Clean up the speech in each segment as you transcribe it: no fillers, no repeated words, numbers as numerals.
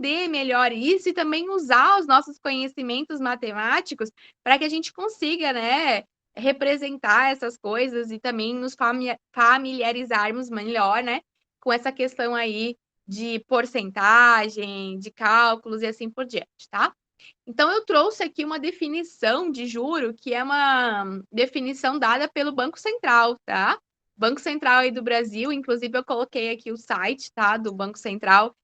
entender melhor isso e também usar os nossos conhecimentos matemáticos para que a gente consiga, né, representar essas coisas e também nos familiarizarmos melhor, né, com essa questão aí de porcentagem, de cálculos e assim por diante, tá? Então, eu trouxe aqui uma definição de juro, que é uma definição dada pelo Banco Central, tá? Banco Central aí do Brasil, inclusive eu coloquei aqui o site, tá, do Banco Central.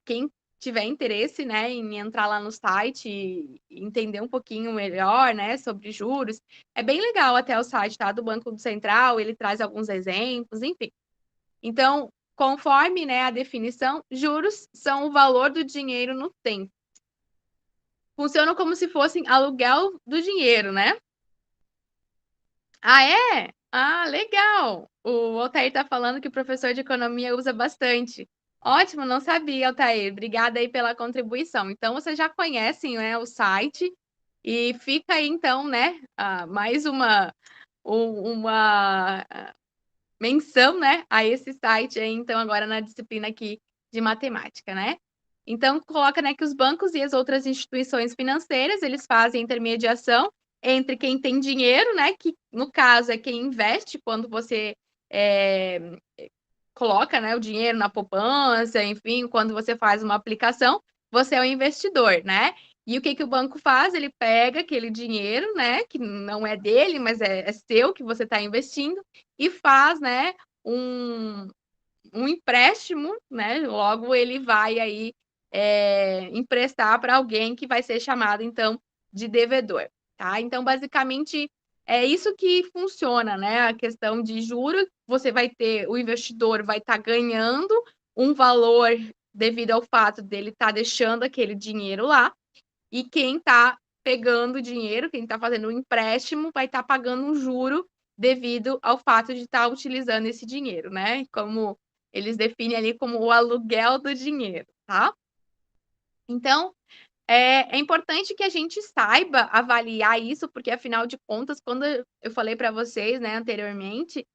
Quem tiver interesse, né, em entrar lá no site e entender um pouquinho melhor, né, sobre juros, é bem legal até o site, tá, do Banco Central, ele traz alguns exemplos, enfim. Então, conforme, né, a definição, juros são o valor do dinheiro no tempo. Funcionam como se fossem aluguel do dinheiro, né? Ah, é? Ah, legal! O Altair tá falando que o professor de economia usa bastante. Ótimo, não sabia, Altair. Obrigada aí pela contribuição. Então, vocês já conhecem, né, o site e fica aí, então, né, mais uma menção, né, a esse site aí, então, agora na disciplina aqui de matemática, né? Então, coloca, né, que os bancos e as outras instituições financeiras, eles fazem intermediação entre quem tem dinheiro, né, que no caso é quem investe quando você é, coloca, né, o dinheiro na poupança, enfim, quando você faz uma aplicação, você é o investidor, né? E o que o banco faz? Ele pega aquele dinheiro, né, que não é dele, mas é seu, que você está investindo, e faz, né, um empréstimo, né? Logo ele vai aí emprestar para alguém que vai ser chamado, então, de devedor, tá? Então, basicamente, é isso que funciona, né? A questão de juros, você vai ter, o investidor vai estar ganhando um valor devido ao fato dele estar deixando aquele dinheiro lá, e quem está pegando o dinheiro, quem está fazendo o empréstimo, vai estar pagando um juro devido ao fato de estar utilizando esse dinheiro, né? Como eles definem ali como o aluguel do dinheiro, tá? Então, é importante que a gente saiba avaliar isso, porque afinal de contas, quando eu falei para vocês, né, anteriormente,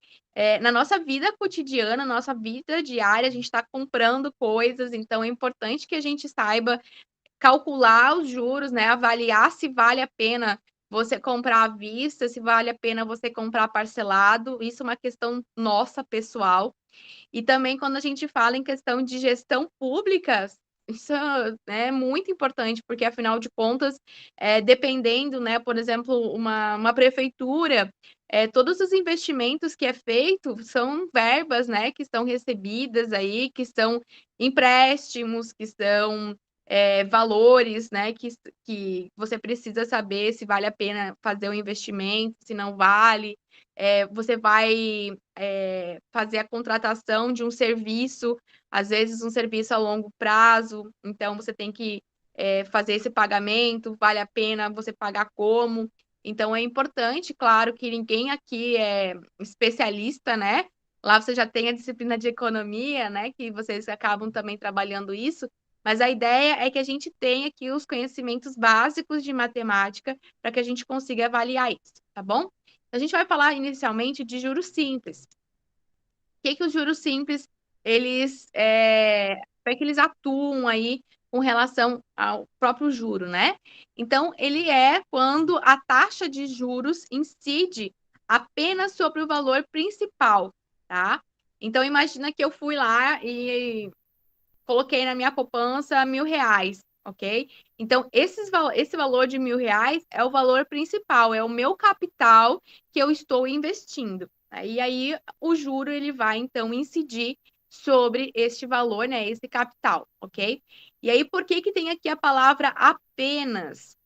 na nossa vida cotidiana, nossa vida diária, a gente está comprando coisas, então é importante que a gente saiba calcular os juros, né? Avaliar se vale a pena você comprar à vista, se vale a pena você comprar parcelado. Isso é uma questão nossa, pessoal. E também quando a gente fala em questão de gestão pública, isso é muito importante, porque afinal de contas, dependendo, né, por exemplo, uma prefeitura, todos os investimentos que é feito são verbas, né, que estão recebidas aí, que são empréstimos, que são valores, né, que você precisa saber se vale a pena fazer o investimento, se não vale. Você vai fazer a contratação de um serviço, às vezes um serviço a longo prazo, então você tem que fazer esse pagamento, vale a pena você pagar como. Então é importante, claro, que ninguém aqui é especialista, né? Lá você já tem a disciplina de economia, né? Que vocês acabam também trabalhando isso, mas a ideia é que a gente tenha aqui os conhecimentos básicos de matemática para que a gente consiga avaliar isso, tá bom? A gente vai falar inicialmente de juros simples. O que os juros simples, como é que eles atuam aí com relação ao próprio juro, né? Então, ele é quando a taxa de juros incide apenas sobre o valor principal, tá? Então, imagina que eu fui lá e coloquei na minha poupança R$ 1.000, ok? Então, esse valor de R$ 1.000 é o valor principal, é o meu capital que eu estou investindo. E aí, o juro, ele vai, então, incidir sobre este valor, né? Esse capital, ok? E aí, por que que tem aqui a palavra apenas?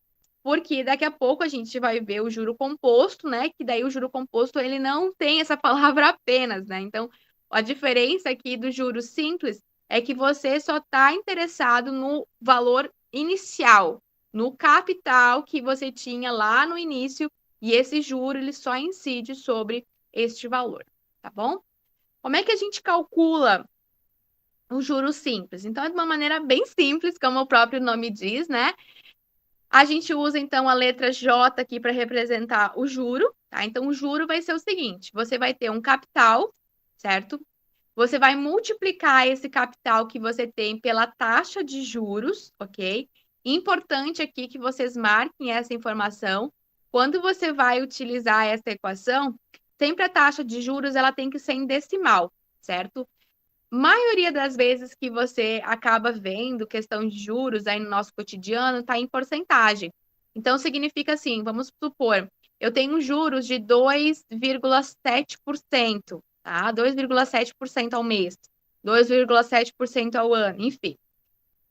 Porque daqui a pouco a gente vai ver o juro composto, né? Que daí o juro composto, ele não tem essa palavra apenas, né? Então, a diferença aqui do juro simples é que você só está interessado no valor inicial, no capital que você tinha lá no início, e esse juro ele só incide sobre este valor, tá bom? Como é que a gente calcula o juro simples? Então, é de uma maneira bem simples, como o próprio nome diz, né? A gente usa, então, a letra J aqui para representar o juro, tá? Então, o juro vai ser o seguinte: você vai ter um capital, certo? Você vai multiplicar esse capital que você tem pela taxa de juros, ok? Importante aqui que vocês marquem essa informação. Quando você vai utilizar essa equação, sempre a taxa de juros ela tem que ser em decimal, certo? Maioria das vezes que você acaba vendo questão de juros aí no nosso cotidiano está em porcentagem. Então, significa assim, vamos supor, eu tenho juros de 2,7%, tá? 2,7% ao mês, 2,7% ao ano, enfim.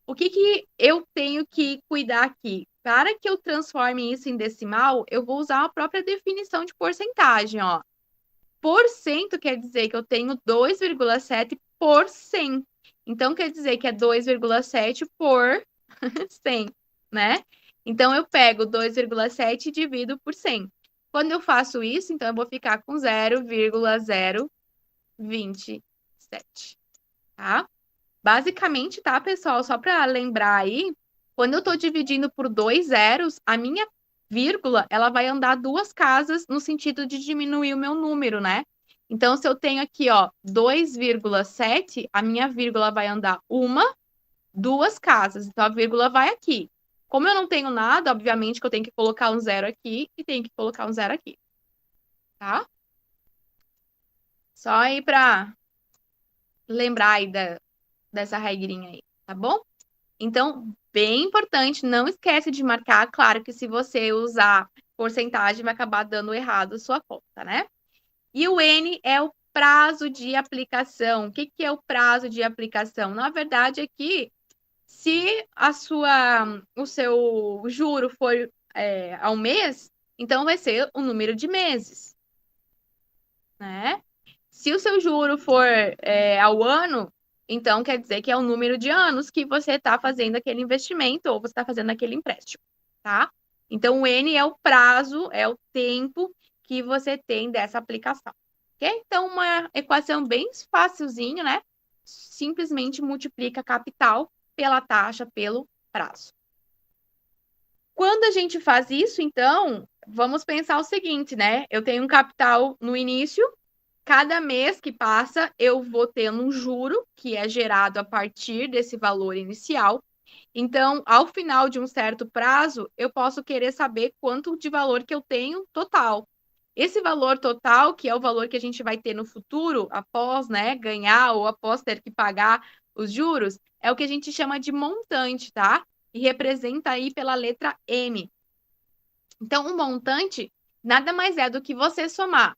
O que eu tenho que cuidar aqui? Para que eu transforme isso em decimal, eu vou usar a própria definição de porcentagem, ó. Por cento quer dizer que eu tenho 2,7 por 100. Então, quer dizer que é 2,7 por 100, né? Então, eu pego 2,7 e divido por 100. Quando eu faço isso, então, eu vou ficar com 0,027, tá? Basicamente, tá, pessoal? Só para lembrar aí, quando eu estou dividindo por 2 zeros, a minha vírgula, ela vai andar 2 casas no sentido de diminuir o meu número, né? Então, se eu tenho aqui, ó, 2,7, a minha vírgula vai andar 2 casas. Então, a vírgula vai aqui. Como eu não tenho nada, obviamente que eu tenho que colocar um zero aqui e tenho que colocar um zero aqui, tá? Só aí para lembrar aí dessa regrinha aí, tá bom? Então, bem importante, não esquece de marcar. Claro que se você usar porcentagem, vai acabar dando errado a sua conta, né? E o N é o prazo de aplicação. O que é o prazo de aplicação? Na verdade, aqui, se o seu juro for ao mês, então vai ser o número de meses, né? Se o seu juro for ao ano, então quer dizer que é o número de anos que você está fazendo aquele investimento ou você está fazendo aquele empréstimo, tá? Então, o N é o prazo, é o tempo que você tem dessa aplicação, ok? Então, uma equação bem facilzinha, né? Simplesmente multiplica capital pela taxa, pelo prazo. Quando a gente faz isso, então, vamos pensar o seguinte, né? Eu tenho um capital no início. Cada mês que passa, eu vou tendo um juro que é gerado a partir desse valor inicial. Então, ao final de um certo prazo, eu posso querer saber quanto de valor que eu tenho total. Esse valor total, que é o valor que a gente vai ter no futuro, após, né, ganhar ou após ter que pagar os juros, é o que a gente chama de montante, tá? E representa aí pela letra M. Então, o montante nada mais é do que você somar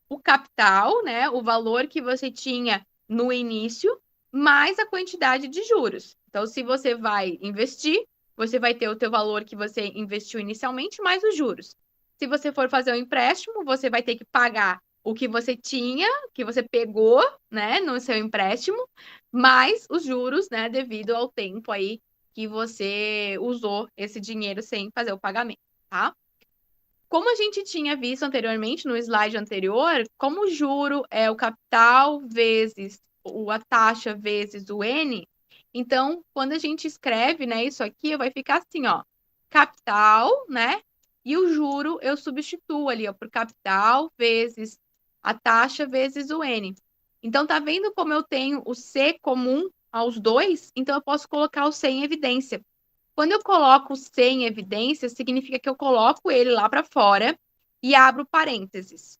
o capital, né, o valor que você tinha no início, mais a quantidade de juros. Então, se você vai investir, você vai ter o teu valor que você investiu inicialmente, mais os juros. Se você for fazer um empréstimo, você vai ter que pagar o que você tinha, que você pegou, né, no seu empréstimo, mais os juros, né, devido ao tempo aí que você usou esse dinheiro sem fazer o pagamento, tá? Como a gente tinha visto anteriormente no slide anterior, como o juro é o capital vezes a taxa vezes o N, então, quando a gente escreve, né, isso aqui, vai ficar assim, ó, capital, né, e o juro eu substituo ali, ó, por capital vezes a taxa vezes o N. Então, tá vendo como eu tenho o C comum aos dois? Então, eu posso colocar o C em evidência. Quando eu coloco o C em evidência, significa que eu coloco ele lá para fora e abro parênteses.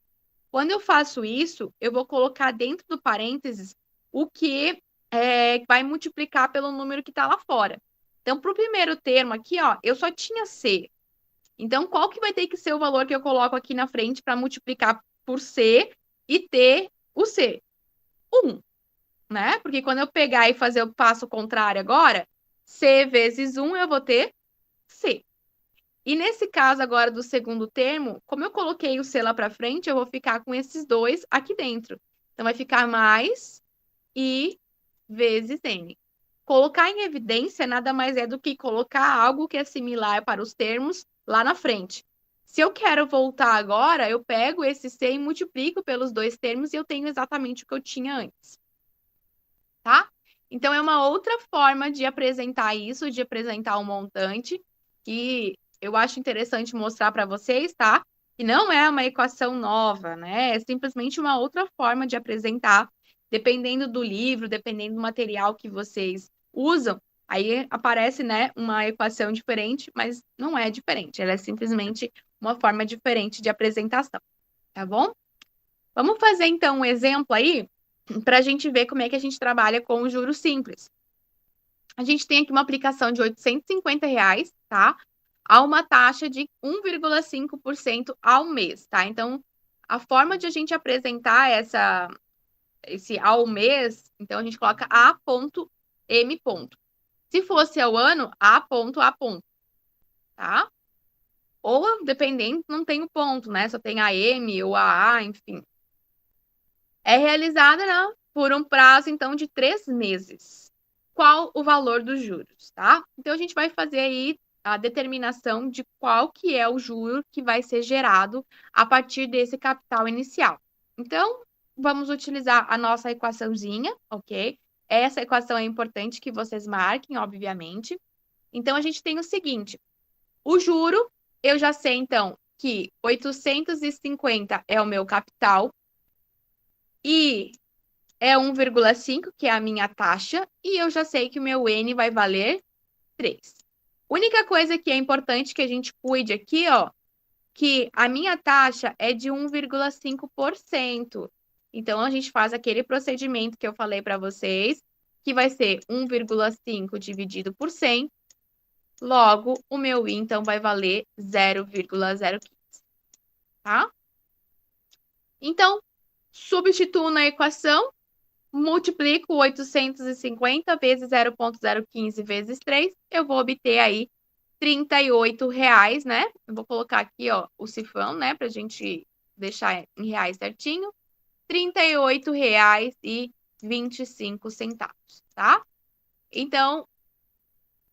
Quando eu faço isso, eu vou colocar dentro do parênteses o que vai multiplicar pelo número que está lá fora. Então, para o primeiro termo aqui, ó, eu só tinha C. Então, qual que vai ter que ser o valor que eu coloco aqui na frente para multiplicar por C e ter o C? 1, né? Porque quando eu pegar e fazer o passo contrário agora, C vezes 1, eu vou ter C. E nesse caso agora do segundo termo, como eu coloquei o C lá para frente, eu vou ficar com esses dois aqui dentro. Então, vai ficar mais I vezes N. Colocar em evidência nada mais é do que colocar algo que é similar para os termos lá na frente. Se eu quero voltar agora, eu pego esse C e multiplico pelos dois termos e eu tenho exatamente o que eu tinha antes. Tá? Então, é uma outra forma de apresentar isso, de apresentar o montante, que eu acho interessante mostrar para vocês, tá? Que não é uma equação nova, né? É simplesmente uma outra forma de apresentar dependendo do livro, dependendo do material que vocês usam, aí aparece, né, uma equação diferente, mas não é diferente, ela é simplesmente uma forma diferente de apresentação, tá bom? Vamos fazer, então, um exemplo aí, para a gente ver como é que a gente trabalha com o juros simples. A gente tem aqui uma aplicação de R$ 850, tá? A uma taxa de 1,5% ao mês, tá? Então, a forma de a gente apresentar esse ao mês, então a gente coloca A.M. Se fosse ao ano, A.A. Tá? Ou, dependendo, não tem o ponto, né? Só tem AM ou AA, enfim. É realizada, né, por um prazo, então, de 3 meses. Qual o valor dos juros, tá? Então, a gente vai fazer aí a determinação de qual que é o juro que vai ser gerado a partir desse capital inicial. Então, vamos utilizar a nossa equaçãozinha, ok? Essa equação é importante que vocês marquem, obviamente. Então, a gente tem o seguinte, o juro, eu já sei, então, que 850 é o meu capital e é 1,5, que é a minha taxa, e eu já sei que o meu N vai valer 3. Única coisa que é importante que a gente cuide aqui, ó, que a minha taxa é de 1,5%. Então, a gente faz aquele procedimento que eu falei para vocês, que vai ser 1,5 dividido por 100. Logo, o meu I, então, vai valer 0,015, tá? Então, substituo na equação, multiplico 850 vezes 0,015 vezes 3, eu vou obter aí R$38, né? Eu vou colocar aqui, ó, o cifrão, né, pra gente deixar em reais certinho. R$38,25, tá? Então,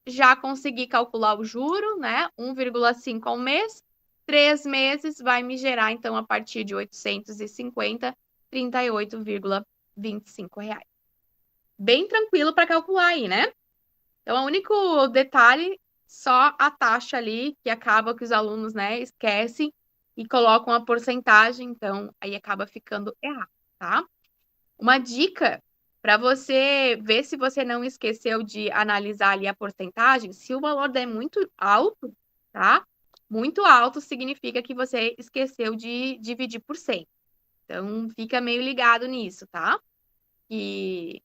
já consegui calcular o juro, né? 1,5 ao mês. 3 meses vai me gerar, então, a partir de 850, R$38,25. Bem tranquilo para calcular aí, né? Então, o único detalhe, só a taxa ali, que acaba que os alunos, né, esquecem e colocam a porcentagem, então aí acaba ficando errado, tá? Uma dica para você ver se você não esqueceu de analisar ali a porcentagem, se o valor der muito alto, tá? Muito alto significa que você esqueceu de dividir por 100. Então, fica meio ligado nisso, tá? E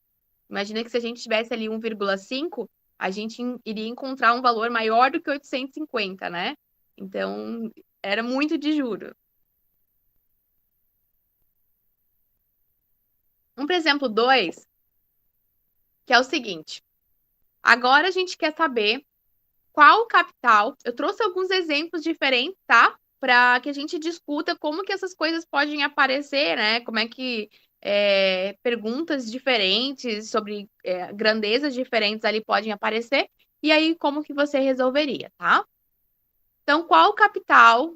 imagina que se a gente tivesse ali 1,5, a gente iria encontrar um valor maior do que 850, né? Então, era muito de juro. Vamos para exemplo 2, que é o seguinte. Agora a gente quer saber qual o capital. Eu trouxe alguns exemplos diferentes, tá? Para que a gente discuta como que essas coisas podem aparecer, né? Como é que perguntas diferentes sobre grandezas diferentes ali podem aparecer. E aí, como que você resolveria, tá? Então, qual o capital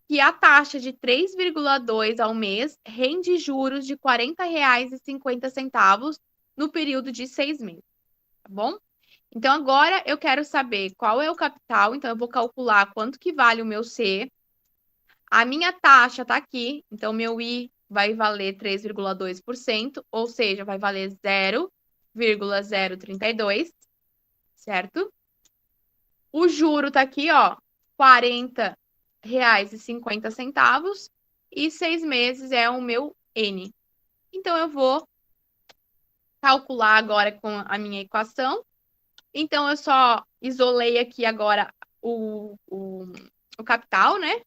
que a taxa de 3,2 ao mês rende juros de R$ 40,50 no período de 6 meses, tá bom? Então, agora eu quero saber qual é o capital, então eu vou calcular quanto que vale o meu C. A minha taxa está aqui, então meu I vai valer 3,2%, ou seja, vai valer 0,032, certo? O juro está aqui, ó, R$40,50, e 6 meses é o meu N. Então, eu vou calcular agora com a minha equação. Então, eu só isolei aqui agora o capital, né?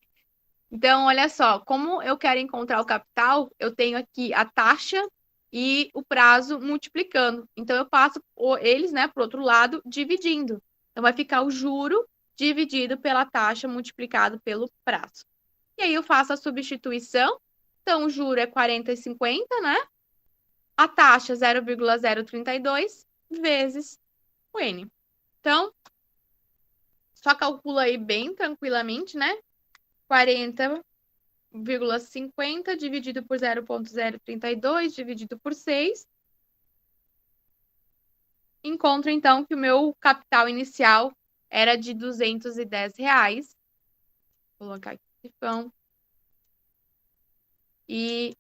Então, olha só, como eu quero encontrar o capital, eu tenho aqui a taxa e o prazo multiplicando. Então, eu passo eles, né, para o outro lado, dividindo. Então, vai ficar o juro dividido pela taxa multiplicado pelo prazo. E aí, eu faço a substituição. Então, o juro é 40,50, né? A taxa 0,032 vezes o N. Então, só calcula aí bem tranquilamente, né? 40,50 dividido por 0,032 dividido por 6. Encontro, então, que o meu capital inicial era de R$210. Vou colocar aqui o cifrão. E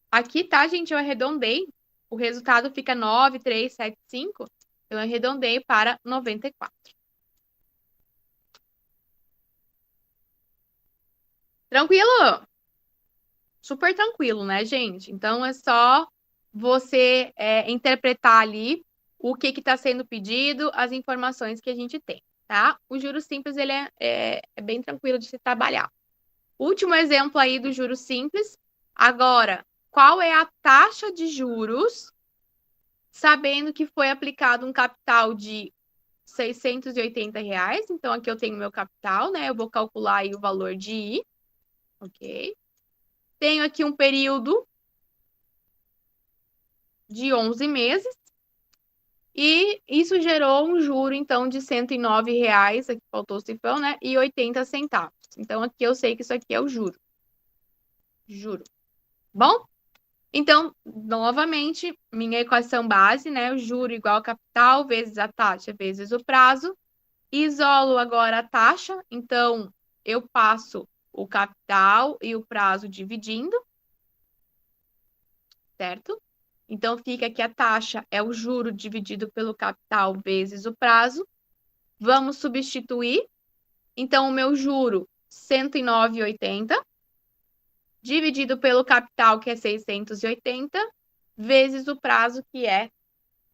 aqui, tá, gente? Eu arredondei o resultado fica 9,375. Eu arredondei para 94. Tranquilo? Super tranquilo, né, gente? Então, é só você interpretar ali o que está sendo pedido, as informações que a gente tem, tá? O juros simples, ele é bem tranquilo de se trabalhar. Último exemplo aí do juros simples. Agora, qual é a taxa de juros, sabendo que foi aplicado um capital de R$ 680? Então, aqui eu tenho meu capital, né? Eu vou calcular aí o valor de I, ok? Tenho aqui um período de 11 meses. E isso gerou um juro, então, de R$ 109, aqui faltou o cifrão, né? E 80 centavos. Então, aqui eu sei que isso aqui é o juro. Juro. Bom? Então, novamente, minha equação base, né? O juro igual ao capital vezes a taxa vezes o prazo. Isolo agora a taxa. Então, eu passo o capital e o prazo dividindo, certo? Então, fica que a taxa é o juro dividido pelo capital vezes o prazo. Vamos substituir. Então, o meu juro, R$ 109,80, dividido pelo capital, que é 680, vezes o prazo, que é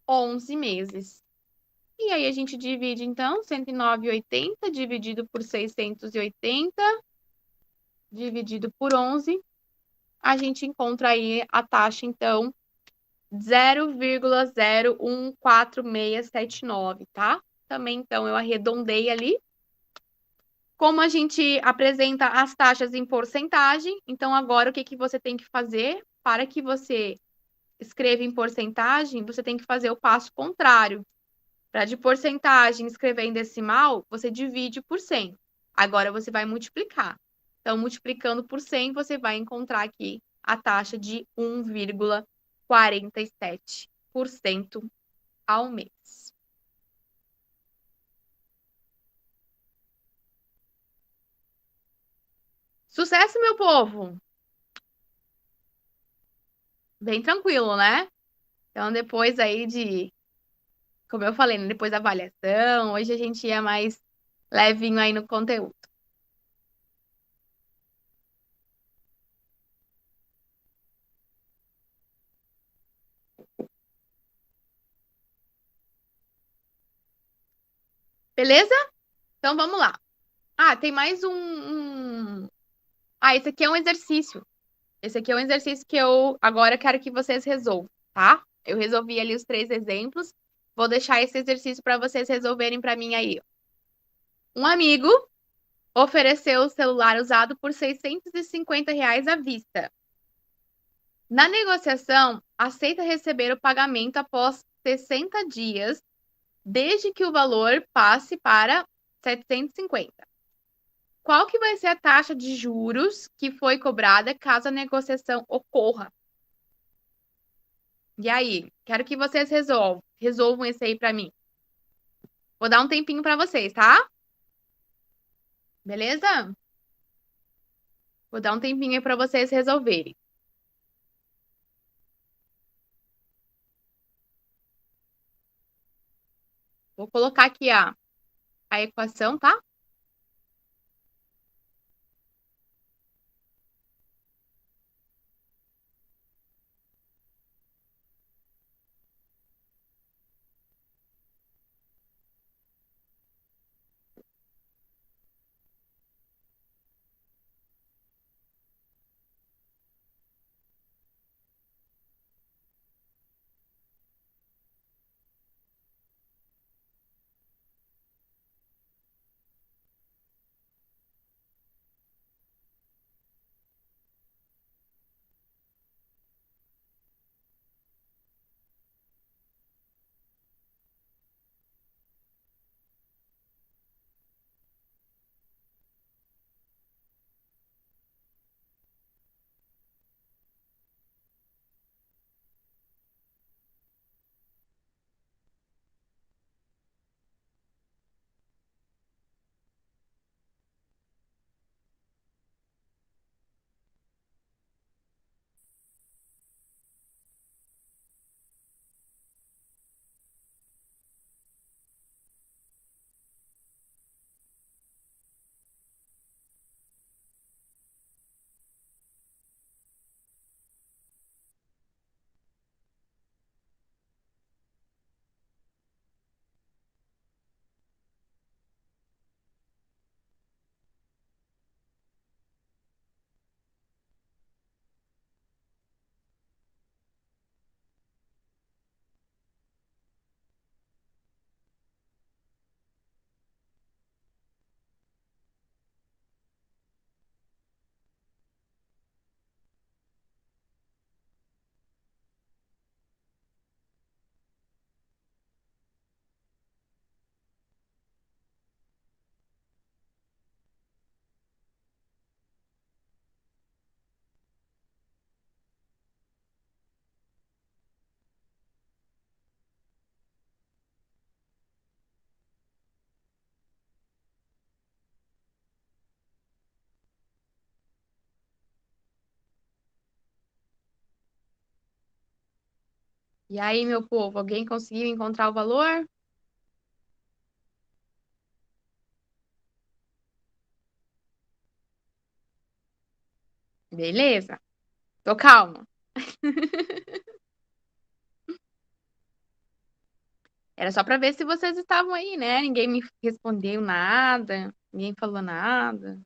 11 meses. E aí, a gente divide, então, 109,80 dividido por 680, dividido por 11, a gente encontra aí a taxa, então, 0,014679, tá? Também, então, eu arredondei ali. Como a gente apresenta as taxas em porcentagem, então agora o que você tem que fazer? Para que você escreva em porcentagem, você tem que fazer o passo contrário. Para de porcentagem escrever em decimal, você divide por 100. Agora você vai multiplicar. Então, multiplicando por 100, você vai encontrar aqui a taxa de 1,47% ao mês. Sucesso, meu povo! Bem tranquilo, né? Então, depois aí como eu falei, né, depois da avaliação, hoje a gente ia mais levinho aí no conteúdo. Beleza? Então, vamos lá. Ah, tem mais Ah, esse aqui é um exercício. Esse aqui é um exercício que eu agora quero que vocês resolvam, tá? Eu resolvi ali os 3 exemplos. Vou deixar esse exercício para vocês resolverem para mim aí. Um amigo ofereceu o celular usado por R$ 650 à vista. Na negociação, aceita receber o pagamento após 60 dias, desde que o valor passe para 750. Qual que vai ser a taxa de juros que foi cobrada caso a negociação ocorra? E aí, quero que vocês resolvam esse aí para mim. Vou dar um tempinho para vocês, tá? Beleza? Vou dar um tempinho aí para vocês resolverem. Vou colocar aqui a equação, tá? E aí, meu povo, alguém conseguiu encontrar o valor? Beleza. Tô calma. Era só para ver se vocês estavam aí, né? Ninguém me respondeu nada, ninguém falou nada.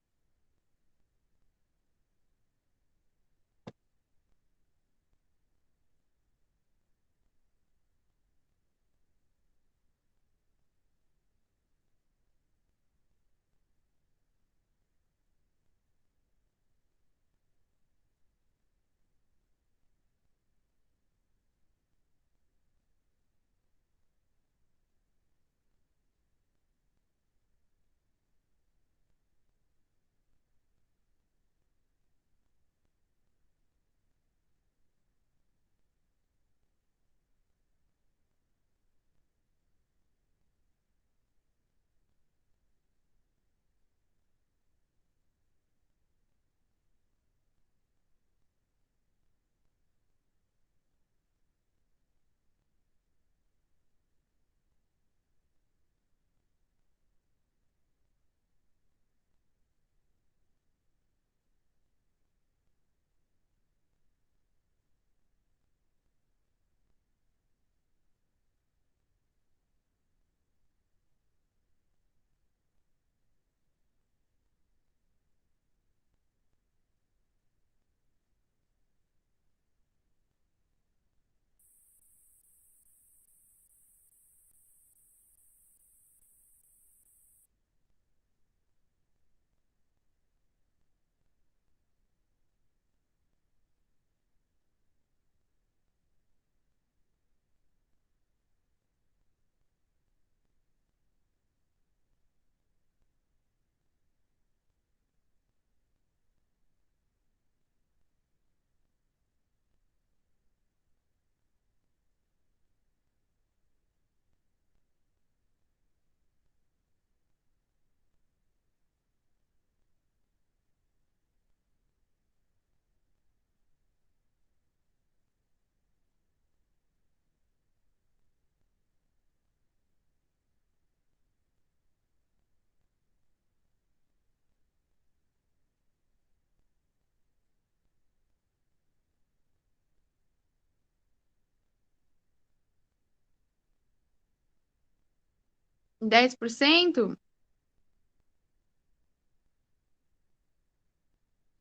Em 10%?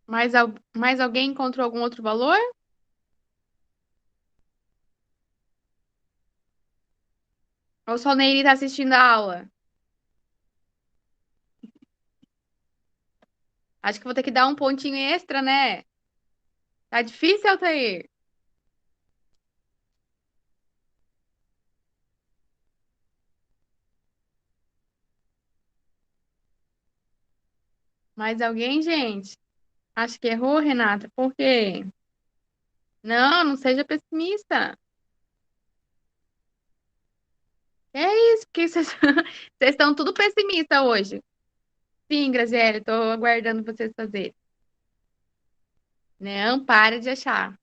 Mais alguém encontrou algum outro valor? Ou só o Nery tá assistindo a aula? Acho que vou ter que dar um pontinho extra, né? Tá difícil, Altair? Mais alguém, gente? Acho que errou, Renata. Por quê? Não, não seja pessimista. É isso, porque vocês vocês estão tudo pessimista hoje. Sim, Graziele, tô aguardando vocês fazerem. Não, para de achar.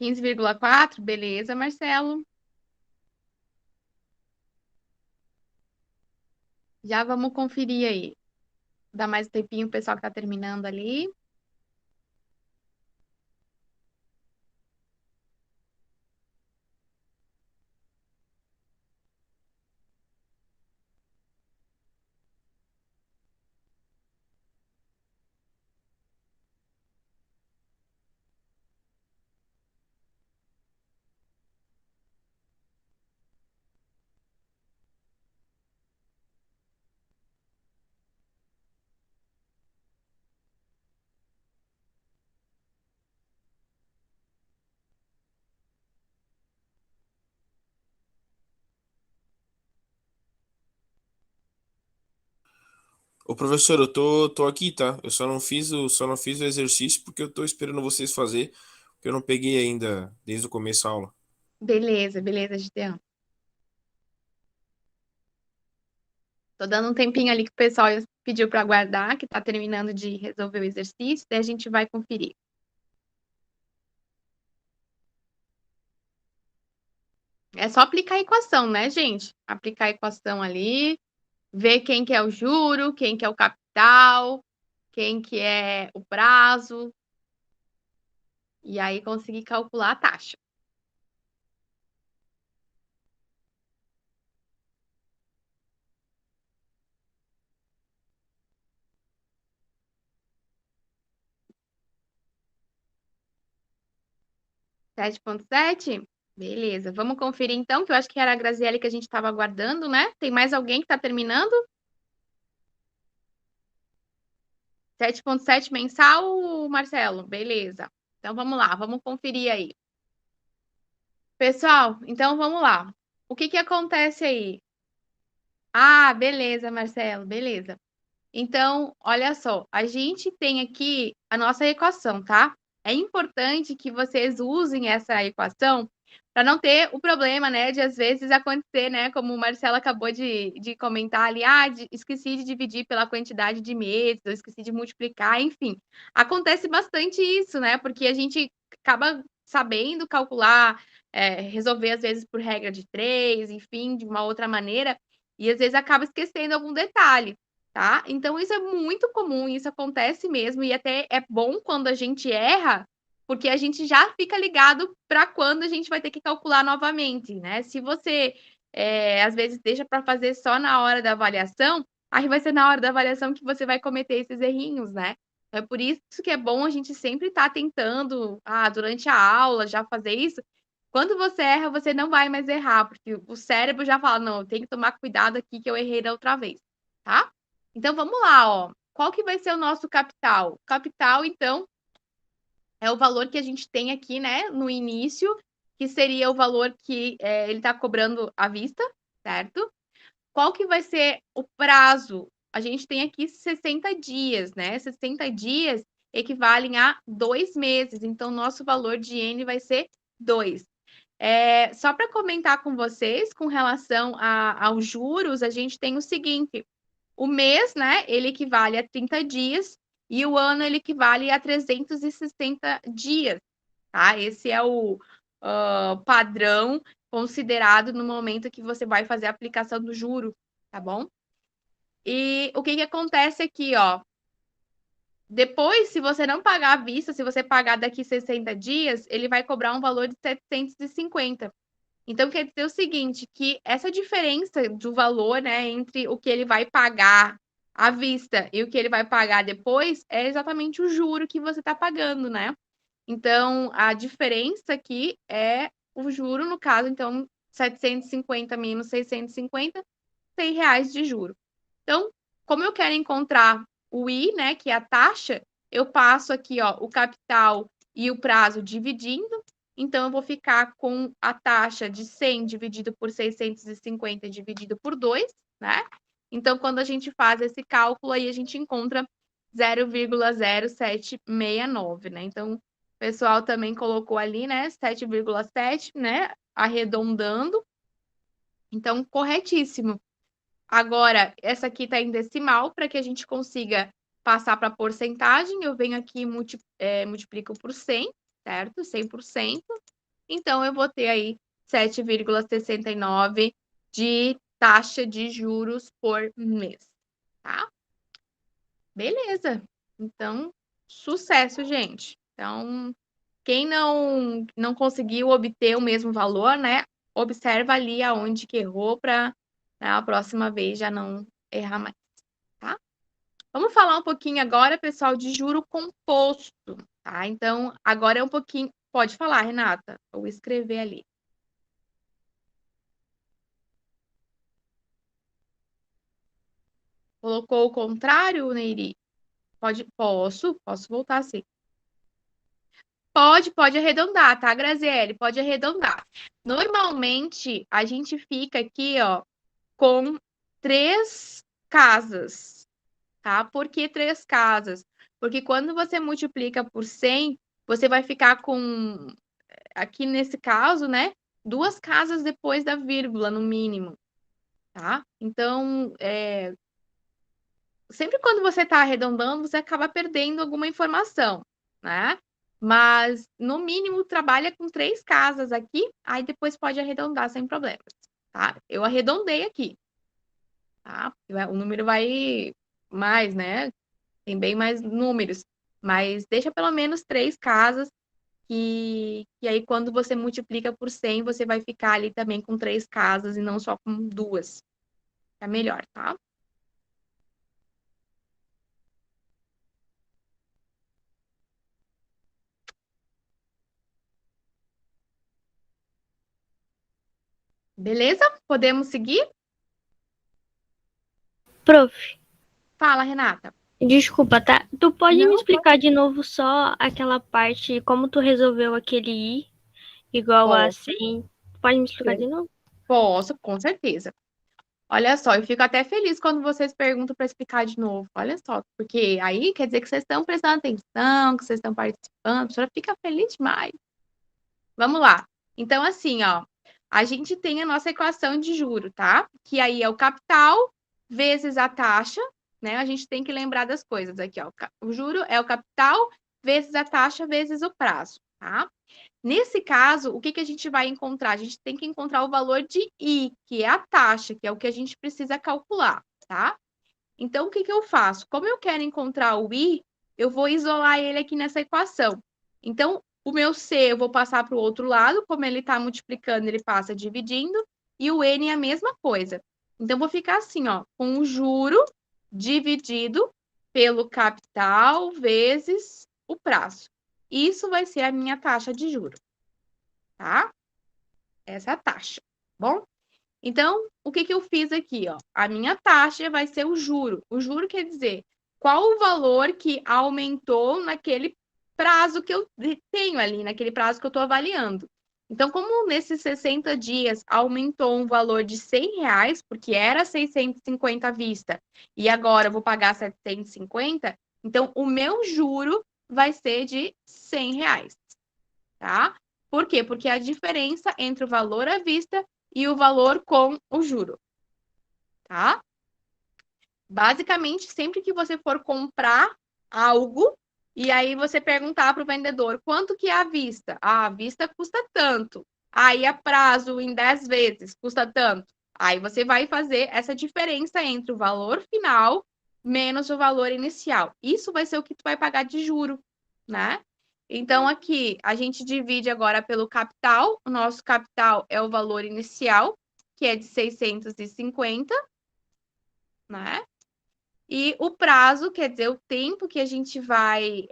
15,4, beleza, Marcelo. Já vamos conferir aí. Dá mais um tempinho o pessoal que tá terminando ali. Ô, professor, tô aqui, tá? Eu só não fiz o exercício porque eu tô esperando vocês fazer, porque eu não peguei ainda desde o começo da aula. Beleza, beleza, Gideão. Tô dando um tempinho ali que o pessoal pediu para aguardar, que tá terminando de resolver o exercício, daí a gente vai conferir. É só aplicar a equação, né, gente? Aplicar a equação ali, ver quem que é o juro, quem que é o capital, quem que é o prazo, e aí conseguir calcular a taxa. Sete ponto sete. Beleza, vamos conferir então, que eu acho que era a Graziele que a gente estava aguardando, né? Tem mais alguém que está terminando? 7,7 mensal, Marcelo? Beleza. Então vamos lá, vamos conferir aí. Pessoal, então vamos lá. O que que acontece aí? Ah, beleza, Marcelo, beleza. Então, olha só, a gente tem aqui a nossa equação, tá? É importante que vocês usem essa equação para não ter o problema, né, de às vezes acontecer, né, como o Marcelo acabou de comentar ali, esqueci de dividir pela quantidade de meses, eu esqueci de multiplicar, enfim. Acontece bastante isso, né, porque a gente acaba sabendo calcular, resolver às vezes por regra de três, enfim, de uma outra maneira, e às vezes acaba esquecendo algum detalhe. Tá? Então, isso é muito comum, isso acontece mesmo, e até é bom quando a gente erra, porque a gente já fica ligado para quando a gente vai ter que calcular novamente, né? Se você, às vezes, deixa para fazer só na hora da avaliação, aí vai ser na hora da avaliação que você vai cometer esses errinhos, né? É por isso que é bom a gente sempre estar tentando, durante a aula, já fazer isso. Quando você erra, você não vai mais errar, porque o cérebro já fala, não, eu tenho que tomar cuidado aqui que eu errei da outra vez, tá? Então vamos lá, ó. Qual que vai ser o nosso capital? Capital, então, é o valor que a gente tem aqui, né, no início, que seria o valor que ele está cobrando à vista, certo? Qual que vai ser o prazo? A gente tem aqui 60 dias, né? 60 dias equivalem a 2 meses. Então, nosso valor de N vai ser 2. Só para comentar com vocês, com relação aos juros, a gente tem o seguinte: o mês, né, ele equivale a 30 dias e o ano ele equivale a 360 dias, tá? Esse é o padrão considerado no momento que você vai fazer a aplicação do juro, tá bom? E o que que acontece aqui, ó? Depois, se você não pagar à vista, se você pagar daqui 60 dias, ele vai cobrar um valor de 750. Então, quer dizer o seguinte, que essa diferença do valor, né, entre o que ele vai pagar à vista e o que ele vai pagar depois é exatamente o juro que você está pagando, né? Então, a diferença aqui é o juro, no caso, então, 750 menos 650, R$ 100 de juro. Então, como eu quero encontrar o I, né, que é a taxa, eu passo aqui, ó, o capital e o prazo dividindo. Então, eu vou ficar com a taxa de 100 dividido por 650 dividido por 2, né? Então, quando a gente faz esse cálculo, aí a gente encontra 0,0769, né? Então, o pessoal também colocou ali, né, 7,7, né, arredondando. Então, corretíssimo. Agora, essa aqui está em decimal, para que a gente consiga passar para porcentagem, eu venho aqui e multiplico por 100, certo? 100%. Então, eu vou ter aí 7,69 de taxa de juros por mês, tá? Beleza. Então, sucesso, gente. Então, quem não conseguiu obter o mesmo valor, né? Observa ali aonde que errou para a próxima vez já não errar mais, tá? Vamos falar um pouquinho agora, pessoal, de juro composto, tá? Então, agora é um pouquinho. Pode falar, Renata. Vou escrever ali. Colocou o contrário, Neiri? Posso voltar sim. Pode arredondar, tá, Graziele? Pode arredondar. Normalmente, a gente fica aqui, ó, com 3 casas, tá? Por que 3 casas? Porque quando você multiplica por 100, você vai ficar com, aqui nesse caso, né, 2 casas depois da vírgula, no mínimo, tá? Então, sempre quando você está arredondando, você acaba perdendo alguma informação, né? Mas, no mínimo, trabalha com 3 casas aqui, aí depois pode arredondar sem problemas, tá? Eu arredondei aqui, tá? O número vai mais, né? Tem bem mais números, mas deixa pelo menos 3 casas, que aí quando você multiplica por 100, você vai ficar ali também com 3 casas e não só com 2. É melhor, tá? Beleza? Podemos seguir? Prof, Fala, Renata. desculpa, tá? Tu pode me Não, explicar de novo só aquela parte, como tu resolveu aquele i igual a posso, 100? Pode me explicar de novo? posso, com certeza. Olha só, eu fico até feliz quando vocês perguntam para explicar de novo. Olha só, porque aí quer dizer que vocês estão prestando atenção, que vocês estão participando, a senhora fica feliz demais. Vamos lá. Então, assim, ó, a gente tem a nossa equação de juro, tá? Que aí é o capital vezes a taxa, né? A gente tem que lembrar das coisas aqui, ó. O juro é o capital vezes a taxa vezes o prazo, tá? Nesse caso, o que que a gente vai encontrar? A gente tem que encontrar o valor de I, que é a taxa, que é o que a gente precisa calcular, tá? Então, o que que eu faço? Como eu quero encontrar o I, eu vou isolar ele aqui nessa equação. Então, o meu C eu vou passar para o outro lado, como ele está multiplicando, ele passa dividindo, e o N é a mesma coisa. Então, vou ficar assim, ó, com o juro dividido pelo capital vezes o prazo. Isso vai ser a minha taxa de juros, tá? Essa é a taxa, bom? Então, o que que eu fiz aqui, ó? A minha taxa vai ser o juro. O juro quer dizer qual o valor que aumentou naquele prazo que eu tenho ali, naquele prazo que eu estou avaliando. Então, como nesses 60 dias aumentou um valor de R$ 100, porque era 650 à vista, e agora eu vou pagar 750, então o meu juro vai ser de R$ 100, tá? Por quê? Porque a diferença entre o valor à vista e o valor com o juro, tá? Basicamente, sempre que você for comprar algo e aí você perguntar para o vendedor quanto que é a vista? Ah, a vista custa tanto. Aí a prazo em 10 vezes custa tanto. Aí você vai fazer essa diferença entre o valor final menos o valor inicial. Isso vai ser o que tu vai pagar de juro, né? Então aqui a gente divide agora pelo capital. O nosso capital é o valor inicial, que é de 650, né? E o prazo, quer dizer, o tempo que a gente vai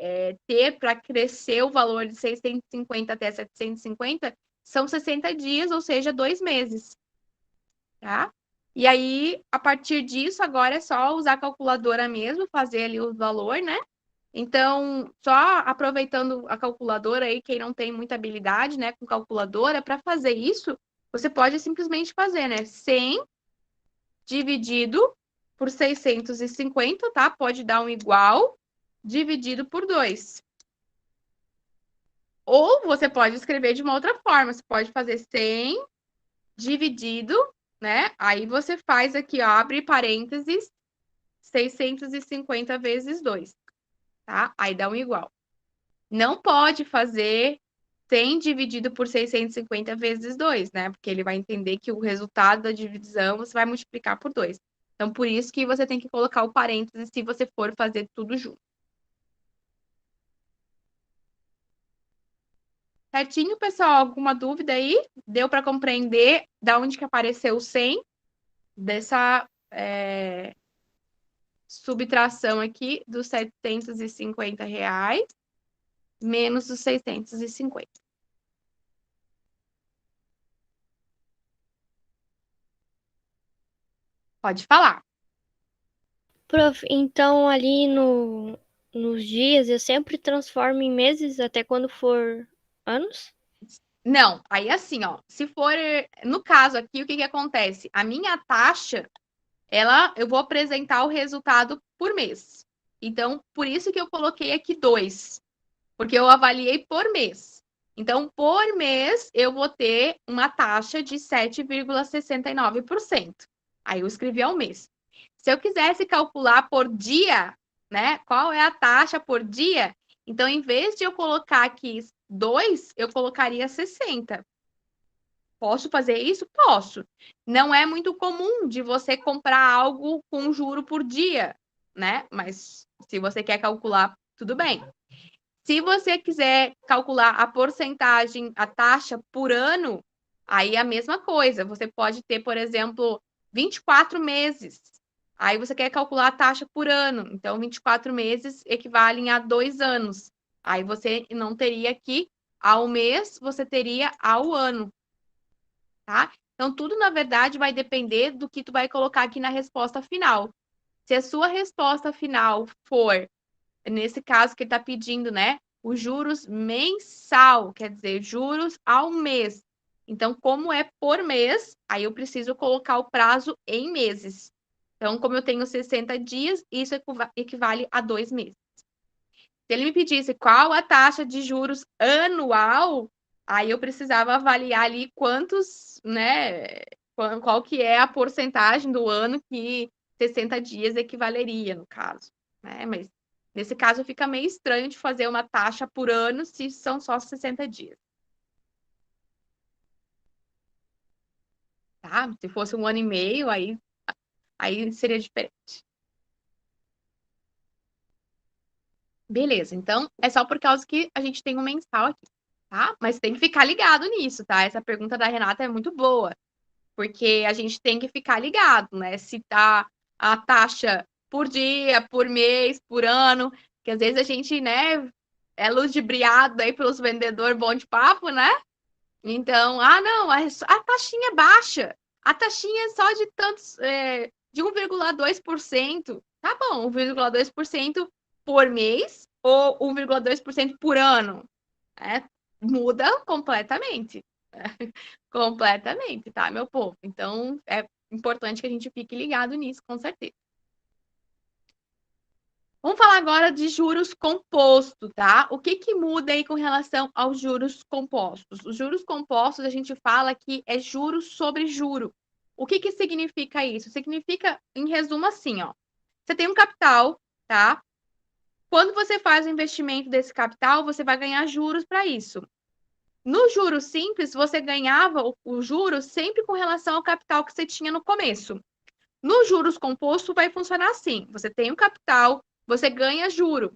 ter para crescer o valor de 650 até 750 são 60 dias, ou seja, 2 meses, tá? E aí, a partir disso, agora é só usar a calculadora mesmo, fazer ali o valor, né? Então, só aproveitando a calculadora aí, quem não tem muita habilidade, né, com calculadora, para fazer isso, você pode simplesmente fazer, né? 100 dividido por 650, tá? Pode dar um igual, dividido por 2. Ou você pode escrever de uma outra forma. Você pode fazer 100 dividido, né? Aí você faz aqui, ó, abre parênteses, 650 vezes 2, tá? Aí dá um igual. Não pode fazer 100 dividido por 650 vezes 2, né? Porque ele vai entender que o resultado da divisão você vai multiplicar por 2. Então, por isso que você tem que colocar o parênteses se você for fazer tudo junto. Certinho, pessoal? Alguma dúvida aí? Deu para compreender da onde que apareceu o 100 dessa subtração aqui dos R$ 750 menos os 650. Pode falar. Prof, então ali nos dias eu sempre transformo em meses até quando for anos? Não, aí assim, ó, se for no caso aqui, o que que acontece? A minha taxa, eu vou apresentar o resultado por mês. Então, por isso que eu coloquei aqui 2, porque eu avaliei por mês. Então, por mês, eu vou ter uma taxa de 7,69%. Aí eu escrevi ao mês. Se eu quisesse calcular por dia, né? Qual é a taxa por dia? Então, em vez de eu colocar aqui 2, eu colocaria 60. Posso fazer isso? Posso. Não é muito comum de você comprar algo com juro por dia, né? Mas se você quer calcular, tudo bem. Se você quiser calcular a porcentagem, a taxa por ano, aí é a mesma coisa. Você pode ter, por exemplo, 24 meses. Aí você quer calcular a taxa por ano. Então, 24 meses equivalem a 2 anos. Aí você não teria aqui ao mês, você teria ao ano, tá? Então, tudo, na verdade, vai depender do que tu vai colocar aqui na resposta final. Se a sua resposta final for, nesse caso que ele está pedindo, né? Os juros mensal, quer dizer, juros ao mês. Então, como é por mês, aí eu preciso colocar o prazo em meses. Então, como eu tenho 60 dias, isso equivale a 2 meses. Se ele me pedisse qual a taxa de juros anual, aí eu precisava avaliar ali quantos, né? Qual que é a porcentagem do ano que 60 dias equivaleria, no caso, né? Mas nesse caso fica meio estranho de fazer uma taxa por ano se são só 60 dias. Tá? Se fosse 1 ano e meio, aí seria diferente. Beleza, então é só por causa que a gente tem um mensal aqui, tá? Mas tem que ficar ligado nisso, tá? Essa pergunta da Renata é muito boa, porque a gente tem que ficar ligado, né? Se tá a taxa por dia, por mês, por ano, que às vezes a gente, né, é ludibriado aí pelos vendedores bom de papo, né? Então, não, a taxinha é baixa, a taxinha é só de tantos, de 1,2%. Tá bom, 1,2% por mês ou 1,2% por ano? Muda completamente. Completamente, tá, meu povo? Então, é importante que a gente fique ligado nisso, com certeza. Vamos falar agora de juros compostos, tá? O que muda aí com relação aos juros compostos? Os juros compostos, a gente fala que é juros sobre juro. O que significa isso? Significa, em resumo, assim, ó. Você tem um capital, tá? Quando você faz o investimento desse capital, você vai ganhar juros para isso. No juro simples, você ganhava o juro sempre com relação ao capital que você tinha no começo. Nos juros compostos, vai funcionar assim: você tem o capital, você ganha juro.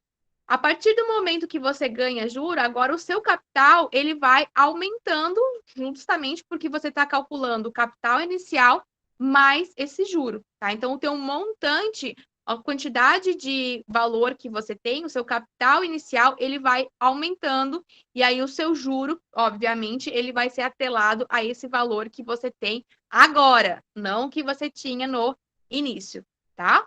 A partir do momento que você ganha juro, agora o seu capital ele vai aumentando justamente porque você está calculando o capital inicial mais esse juro, tá? Então, o teu montante, a quantidade de valor que você tem, o seu capital inicial, ele vai aumentando e aí o seu juro, obviamente, ele vai ser atrelado a esse valor que você tem agora, não que você tinha no início, tá?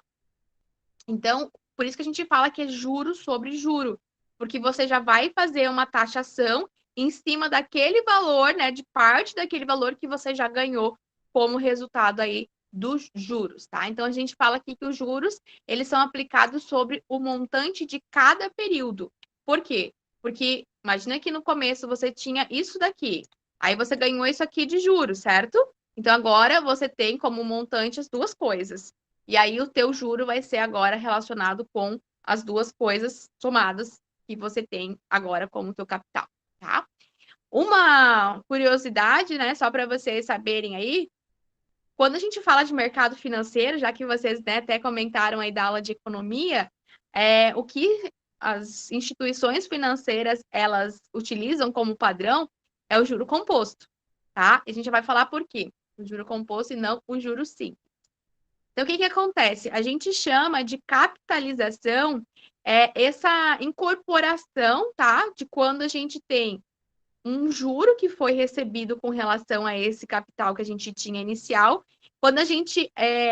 Então, por isso que a gente fala que é juro sobre juro, porque você já vai fazer uma taxação em cima daquele valor, né, de parte daquele valor que você já ganhou como resultado aí dos juros, tá? Então, a gente fala aqui que os juros, eles são aplicados sobre o montante de cada período. Por quê? Porque imagina que no começo você tinha isso daqui, aí você ganhou isso aqui de juros, certo? Então, agora você tem como montante as duas coisas. E aí o teu juro vai ser agora relacionado com as duas coisas somadas que você tem agora como teu capital, tá? Uma curiosidade, né, só para vocês saberem aí, quando a gente fala de mercado financeiro, já que vocês, né, até comentaram aí da aula de economia, o que as instituições financeiras elas utilizam como padrão é o juro composto, tá? E a gente vai falar por quê? O juro composto e não o juro simples. Então, o que acontece? A gente chama de capitalização essa incorporação, tá? De quando a gente tem um juro que foi recebido com relação a esse capital que a gente tinha inicial, quando a gente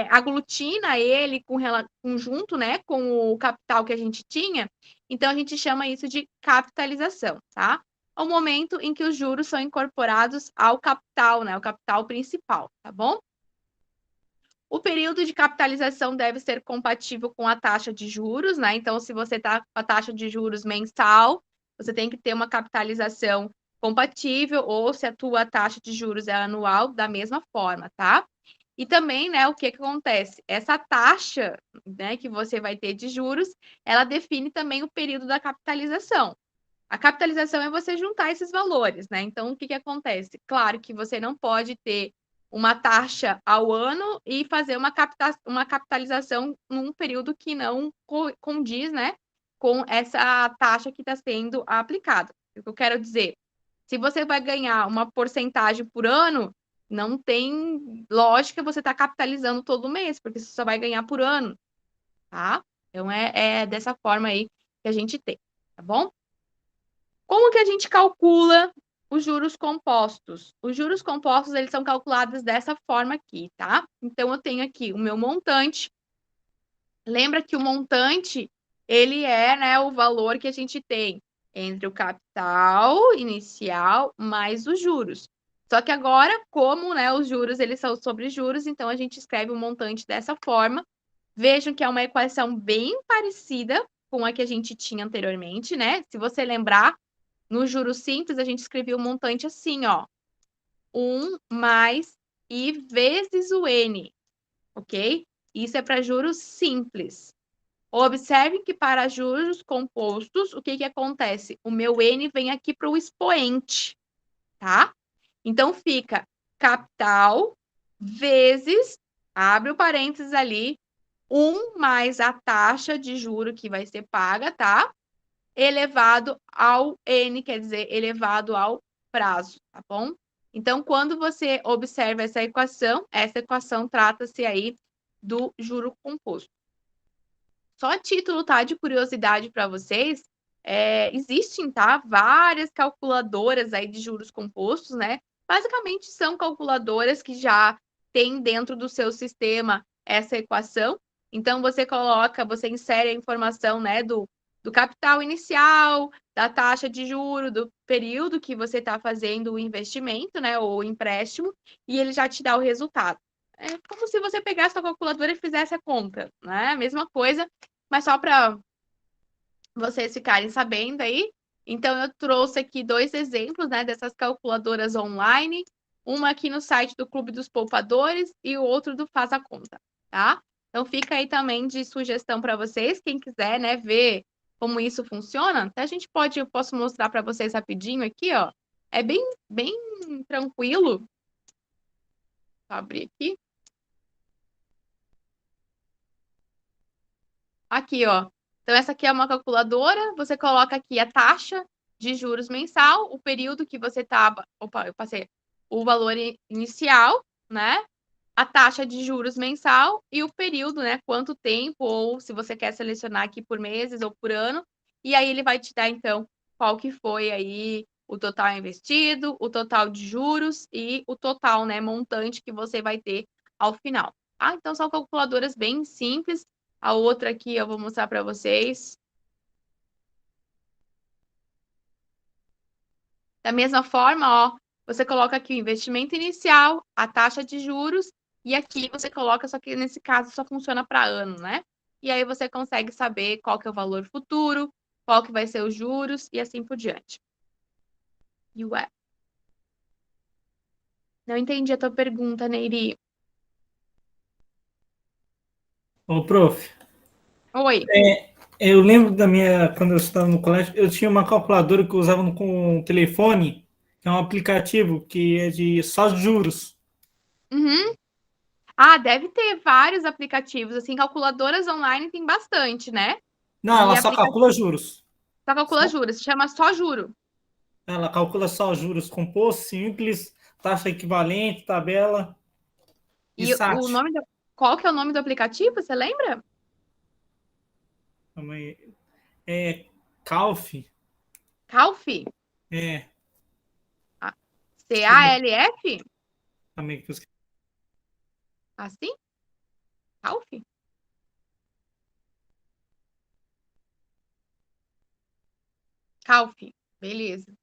aglutina ele junto, né, com o capital que a gente tinha, então a gente chama isso de capitalização, tá? É o momento em que os juros são incorporados ao capital, né, o capital principal, tá bom? O período de capitalização deve ser compatível com a taxa de juros, né? Então, se você está com a taxa de juros mensal, você tem que ter uma capitalização compatível, ou se a tua taxa de juros é anual, da mesma forma, tá? E também, né, o que acontece? Essa taxa, né, que você vai ter de juros, ela define também o período da capitalização. A capitalização é você juntar esses valores, né? Então, o que acontece? Claro que você não pode ter uma taxa ao ano e fazer uma capitalização num período que não condiz, né, com essa taxa que está sendo aplicada. O que eu quero dizer? Se você vai ganhar uma porcentagem por ano, não tem lógica você estar capitalizando todo mês, porque você só vai ganhar por ano, tá? Então, é dessa forma aí que a gente tem, tá bom? Como que a gente calcula os juros compostos? Os juros compostos, eles são calculados dessa forma aqui, tá? Então, eu tenho aqui o meu montante. Lembra que o montante, ele é, né, o valor que a gente tem entre o capital inicial mais os juros. Só que agora, como, né, os juros, eles são sobre juros, então a gente escreve o montante dessa forma. Vejam que é uma equação bem parecida com a que a gente tinha anteriormente, né? Se você lembrar, no juros simples, a gente escrevia o montante assim, ó. 1 mais I vezes o N, ok? Isso é para juros simples. Observe que para juros compostos, o que acontece? O meu N vem aqui para o expoente, tá? Então, fica capital vezes, abre o parênteses ali, 1 mais a taxa de juro que vai ser paga, tá? Elevado ao N, quer dizer, elevado ao prazo, tá bom? Então, quando você observa essa equação trata-se aí do juro composto. Só a título, tá, de curiosidade para vocês, existem, tá, várias calculadoras aí de juros compostos, né? Basicamente, são calculadoras que já têm dentro do seu sistema essa equação. Então, você insere a informação, né, do capital inicial, da taxa de juro, do período que você está fazendo o investimento, né, ou o empréstimo, e ele já te dá o resultado. É como se você pegasse a calculadora e fizesse a conta, né? Mesma coisa, mas só para vocês ficarem sabendo aí. Então, eu trouxe aqui 2 exemplos, né, dessas calculadoras online. Uma aqui no site do Clube dos Poupadores e o outro do Faz a Conta, tá? Então, fica aí também de sugestão para vocês, quem quiser, né, ver como isso funciona. Até eu posso mostrar para vocês rapidinho aqui, ó. É bem tranquilo. Vou abrir aqui. Aqui, ó. Então, essa aqui é uma calculadora. Você coloca aqui a taxa de juros mensal, o período que você estava. Opa, eu passei. O valor inicial, né? A taxa de juros mensal e o período, né? Quanto tempo, ou se você quer selecionar aqui por meses ou por ano. E aí ele vai te dar, então, qual que foi aí o total investido, o total de juros e o total, né, montante que você vai ter ao final. Ah, então são calculadoras bem simples. A outra aqui eu vou mostrar para vocês. Da mesma forma, ó, você coloca aqui o investimento inicial, a taxa de juros, e aqui você coloca, só que nesse caso só funciona para ano, né? E aí você consegue saber qual que é o valor futuro, qual que vai ser os juros e assim por diante. Ué. Não entendi a tua pergunta, Neiri. Ô, prof, Oi. eu lembro quando eu estava no colégio, eu tinha uma calculadora que eu usava com o telefone, que é um aplicativo que é de só juros. Uhum. Ah, deve ter vários aplicativos, assim, calculadoras online tem bastante, né? Não, E ela só calcula juros. só calcula juros, se chama só juro. Ela calcula só juros compostos, simples, taxa equivalente, tabela e E o SAT. nome qual que é o nome do aplicativo, você lembra? É Calf. Calf? É, CALF? também que eu esqueci. Assim? Calf? Calf, beleza.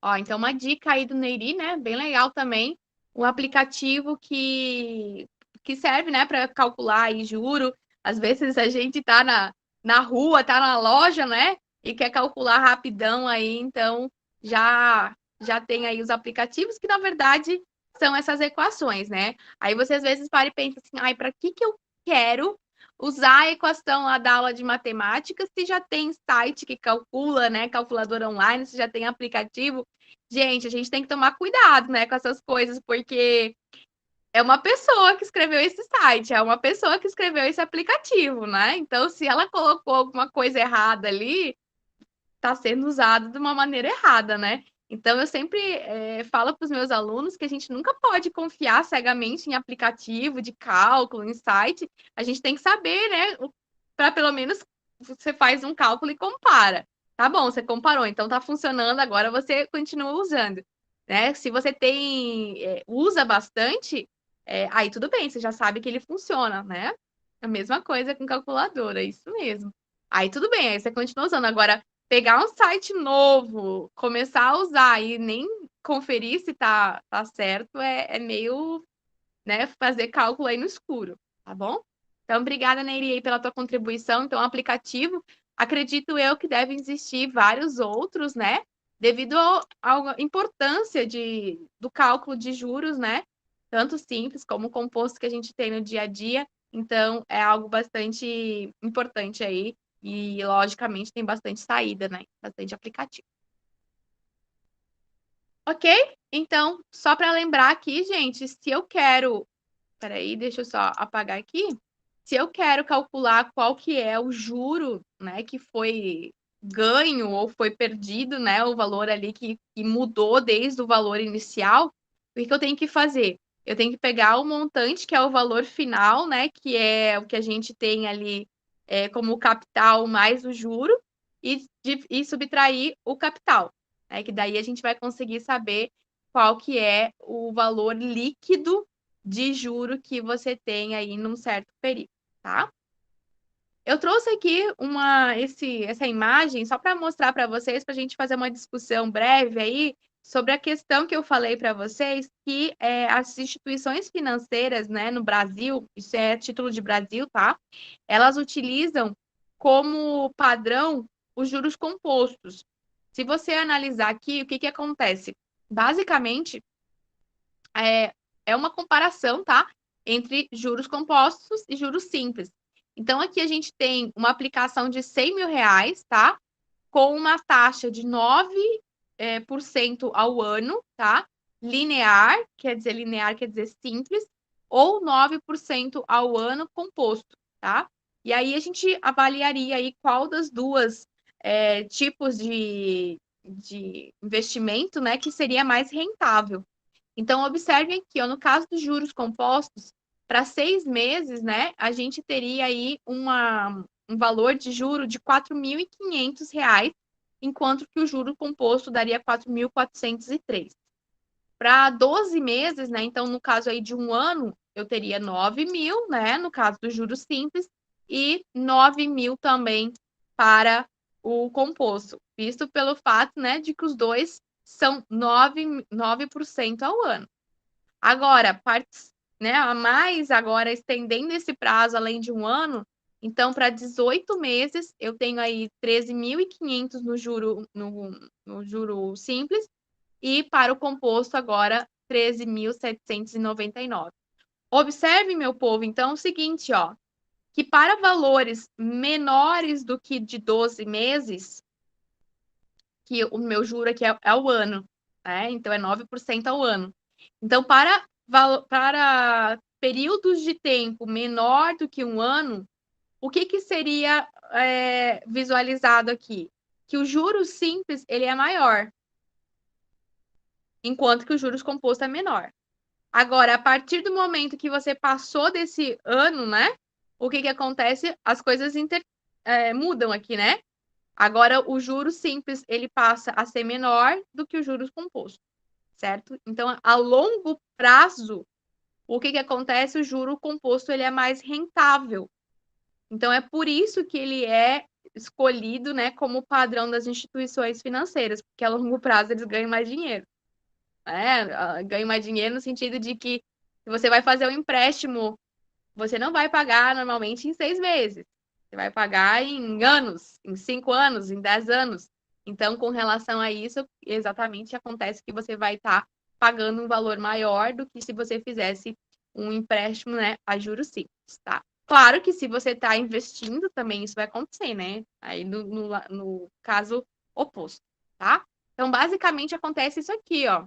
Ó, então uma dica aí do Neiri, né? Bem legal também. Um aplicativo que serve, né, para calcular aí juro. Às vezes a gente tá na rua, tá na loja, né? E quer calcular rapidão aí, então já tem aí os aplicativos que, na verdade, são essas equações, né? Aí você às vezes para e pensa assim, ai, para que eu quero usar a equação lá da aula de matemática se já tem site que calcula, né? Calculadora online, se já tem aplicativo. Gente, a gente tem que tomar cuidado, né, com essas coisas, porque é uma pessoa que escreveu esse site, é uma pessoa que escreveu esse aplicativo, né? Então, se ela colocou alguma coisa errada ali, está sendo usado de uma maneira errada, né? Então, eu sempre falo para os meus alunos que a gente nunca pode confiar cegamente em aplicativo de cálculo, em site. A gente tem que saber, né? Para pelo menos você faz um cálculo e compara. Tá bom, você comparou, então tá funcionando, agora você continua usando. Né? Se você usa bastante, aí tudo bem, você já sabe que ele funciona, né? A mesma coisa com calculadora, isso mesmo. Aí tudo bem, aí você continua usando. Agora, pegar um site novo, começar a usar e nem conferir se tá certo, é meio, né, fazer cálculo aí no escuro, tá bom? Então, obrigada, Neiri, aí pela tua contribuição. Então, aplicativo, acredito eu que devem existir vários outros, né? Devido à importância do cálculo de juros, né? Tanto simples como composto que a gente tem no dia a dia. Então, é algo bastante importante aí. E, logicamente, tem bastante saída, né? Bastante aplicativo. Ok? Então, só para lembrar aqui, gente, se eu quero... Peraí, deixa eu só apagar aqui. Se eu quero calcular qual que é o juro, né, que foi ganho ou foi perdido, né, o valor ali que mudou desde o valor inicial, o que eu tenho que fazer? Eu tenho que pegar o montante, que é o valor final, né, que é o que a gente tem ali como capital mais o juro, e subtrair o capital, né, que daí a gente vai conseguir saber qual que é o valor líquido de juro que você tem aí num certo período, tá? Eu trouxe aqui essa imagem só para mostrar para vocês, para a gente fazer uma discussão breve aí sobre a questão que eu falei para vocês, que as instituições financeiras, né, no Brasil, isso é título de Brasil, tá? Elas utilizam como padrão os juros compostos. Se você analisar aqui, o que acontece? Basicamente, é uma comparação, tá? Entre juros compostos e juros simples. Então, aqui a gente tem uma aplicação de R$100 mil, tá? Com uma taxa de 9% ao ano, tá? Linear quer dizer simples, ou 9% ao ano composto, tá? E aí a gente avaliaria aí qual das duas tipos de investimento, né, que seria mais rentável. Então, observe aqui, ó, no caso dos juros compostos, para 6 meses, né, a gente teria aí um valor de juro de R$ 4.500, enquanto que o juro composto daria 4.403. Para 12 meses, né, então no caso aí de um ano, eu teria 9 mil, né, no caso do juros simples, e 9 mil também para o composto, visto pelo fato, né, de que os dois são 9% ao ano. Agora, né, a mais agora estendendo esse prazo além de um ano, então para 18 meses eu tenho aí 13.500 no juro simples e para o composto agora 13.799. Observe, meu povo, então o seguinte, ó, que para valores menores do que de 12 meses, que o meu juro aqui é ao ano, né? Então é 9% ao ano. Então, para períodos de tempo menor do que um ano, o que seria visualizado aqui? Que o juros simples ele é maior, enquanto que o juros composto é menor. Agora, a partir do momento que você passou desse ano, né? O que acontece? As coisas mudam aqui, né? Agora, o juros simples, ele passa a ser menor do que o juros composto, certo? Então, a longo prazo, o que acontece? O juro composto, ele é mais rentável. Então, é por isso que ele é escolhido, né, como padrão das instituições financeiras, porque a longo prazo eles ganham mais dinheiro. Ganham mais dinheiro no sentido de que se você vai fazer um empréstimo, você não vai pagar normalmente em 6 meses. Você vai pagar em anos, em 5 anos, em 10 anos. Então, com relação a isso, exatamente acontece que você vai estar pagando um valor maior do que se você fizesse um empréstimo, né, a juros simples, tá? Claro que se você está investindo também isso vai acontecer, né? Aí no caso oposto, tá? Então, basicamente, acontece isso aqui, ó.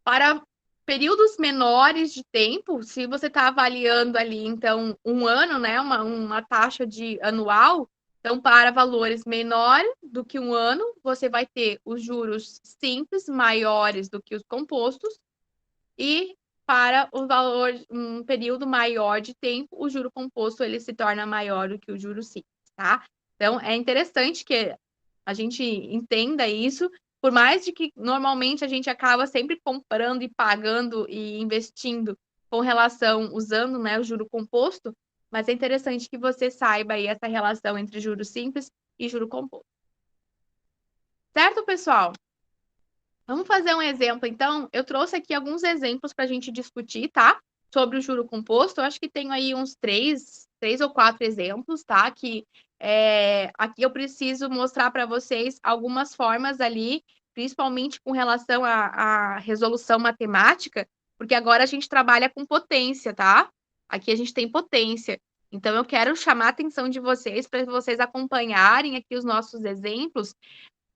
Para períodos menores de tempo, se você está avaliando ali, então, um ano, né, uma taxa de anual, então, para valores menores do que um ano, você vai ter os juros simples maiores do que os compostos, e para o valor, um período maior de tempo, o juro composto ele se torna maior do que o juro simples, tá? Então, é interessante que a gente entenda isso, por mais de que normalmente a gente acaba sempre comprando e pagando e investindo com relação, usando, né, o juro composto, mas é interessante que você saiba aí essa relação entre juro simples e juro composto. Certo, pessoal? Vamos fazer um exemplo, então. Eu trouxe aqui alguns exemplos para a gente discutir, tá? Sobre o juro composto. Eu acho que tenho aí uns três ou quatro exemplos, tá? Que aqui eu preciso mostrar para vocês algumas formas ali, principalmente com relação à resolução matemática, porque agora a gente trabalha com potência, tá? Aqui a gente tem potência. Então, eu quero chamar a atenção de vocês para vocês acompanharem aqui os nossos exemplos,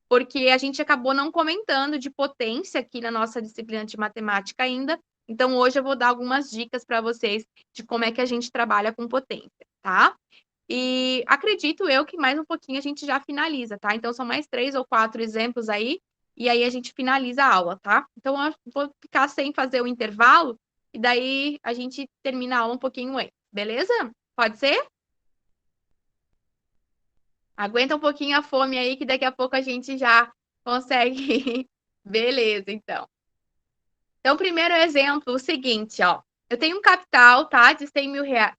porque a gente acabou não comentando de potência aqui na nossa disciplina de matemática ainda. Então, hoje eu vou dar algumas dicas para vocês de como é que a gente trabalha com potência, tá? E acredito eu que mais um pouquinho a gente já finaliza, tá? Então, são mais 3 ou 4 exemplos aí, e aí a gente finaliza a aula, tá? Então, eu vou ficar sem fazer o intervalo, e daí a gente termina a aula um pouquinho antes, beleza? Pode ser? Aguenta um pouquinho a fome aí, que daqui a pouco a gente já consegue. Beleza, então. Então, primeiro exemplo, o seguinte, ó. Eu tenho um capital, tá? De 100 mil reais.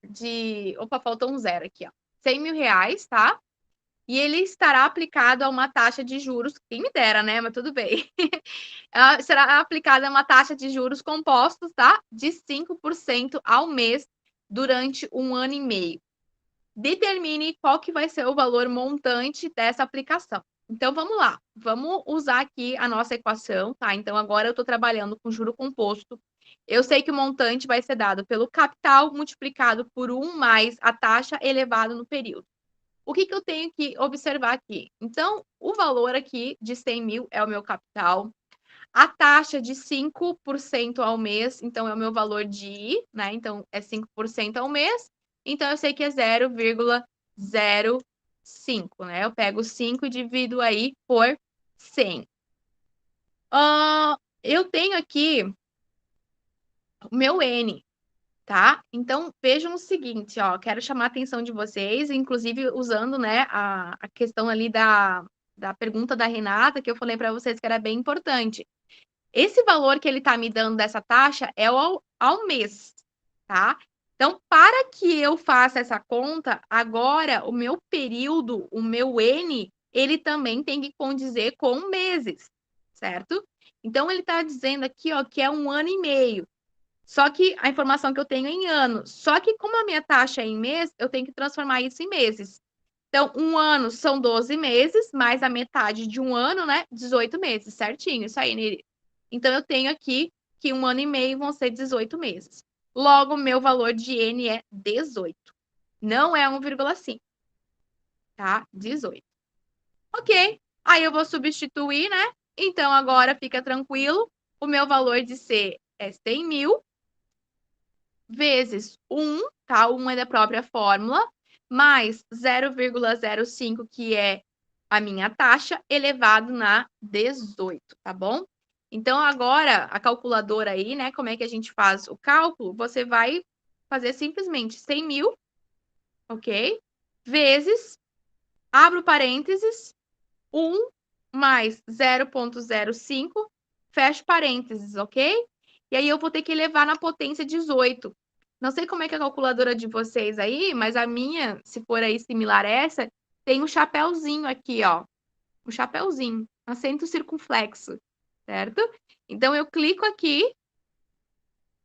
Opa, faltou um zero aqui, ó. 100 mil reais, tá? E ele estará aplicado a uma taxa de juros, quem me dera, né? Mas tudo bem. Será aplicada a uma taxa de juros compostos, tá? De 5% ao mês durante 1 ano e meio. Determine qual que vai ser o valor montante dessa aplicação. Então, vamos lá. Vamos usar aqui a nossa equação, tá? Então, agora eu estou trabalhando com juro composto. Eu sei que o montante vai ser dado pelo capital multiplicado por 1 mais a taxa elevada no período. O que eu tenho que observar aqui? Então, o valor aqui de 100 mil é o meu capital. A taxa de 5% ao mês, então, é o meu valor de I, né? Então, é 5% ao mês. Então, eu sei que é 0,05, né? Eu pego 5 e divido aí por 100. Eu tenho aqui o meu N, tá? Então, vejam o seguinte, ó. Quero chamar a atenção de vocês, inclusive usando, né, a questão ali da pergunta da Renata, que eu falei para vocês que era bem importante. Esse valor que ele está me dando dessa taxa é ao mês, tá? Então, para que eu faça essa conta, agora o meu período, o meu N, ele também tem que condizer com meses, certo? Então, ele está dizendo aqui, ó, que é 1 ano e meio. Só que a informação que eu tenho é em ano. Só que como a minha taxa é em mês, eu tenho que transformar isso em meses. Então, 1 ano são 12 meses, mais a metade de 1 ano, né? 18 meses, certinho. Isso aí, Neri. Então, eu tenho aqui que 1 ano e meio vão ser 18 meses. Logo, meu valor de N é 18. Não é 1,5. Tá? 18. Ok. Aí eu vou substituir, né? Então, agora fica tranquilo. O meu valor de C é 100 mil vezes 1, tá? 1 é da própria fórmula, mais 0,05, que é a minha taxa, elevado na 18, tá bom? Então, agora, a calculadora aí, né? Como é que a gente faz o cálculo? Você vai fazer simplesmente 100 mil, ok? Vezes, abro parênteses, 1 mais 0,05, fecho parênteses, ok? E aí eu vou ter que elevar na potência 18. Não sei como é que é a calculadora de vocês aí, mas a minha, se for aí similar a essa, tem um chapéuzinho aqui, ó. Um chapéuzinho, acento circunflexo, certo? Então, eu clico aqui,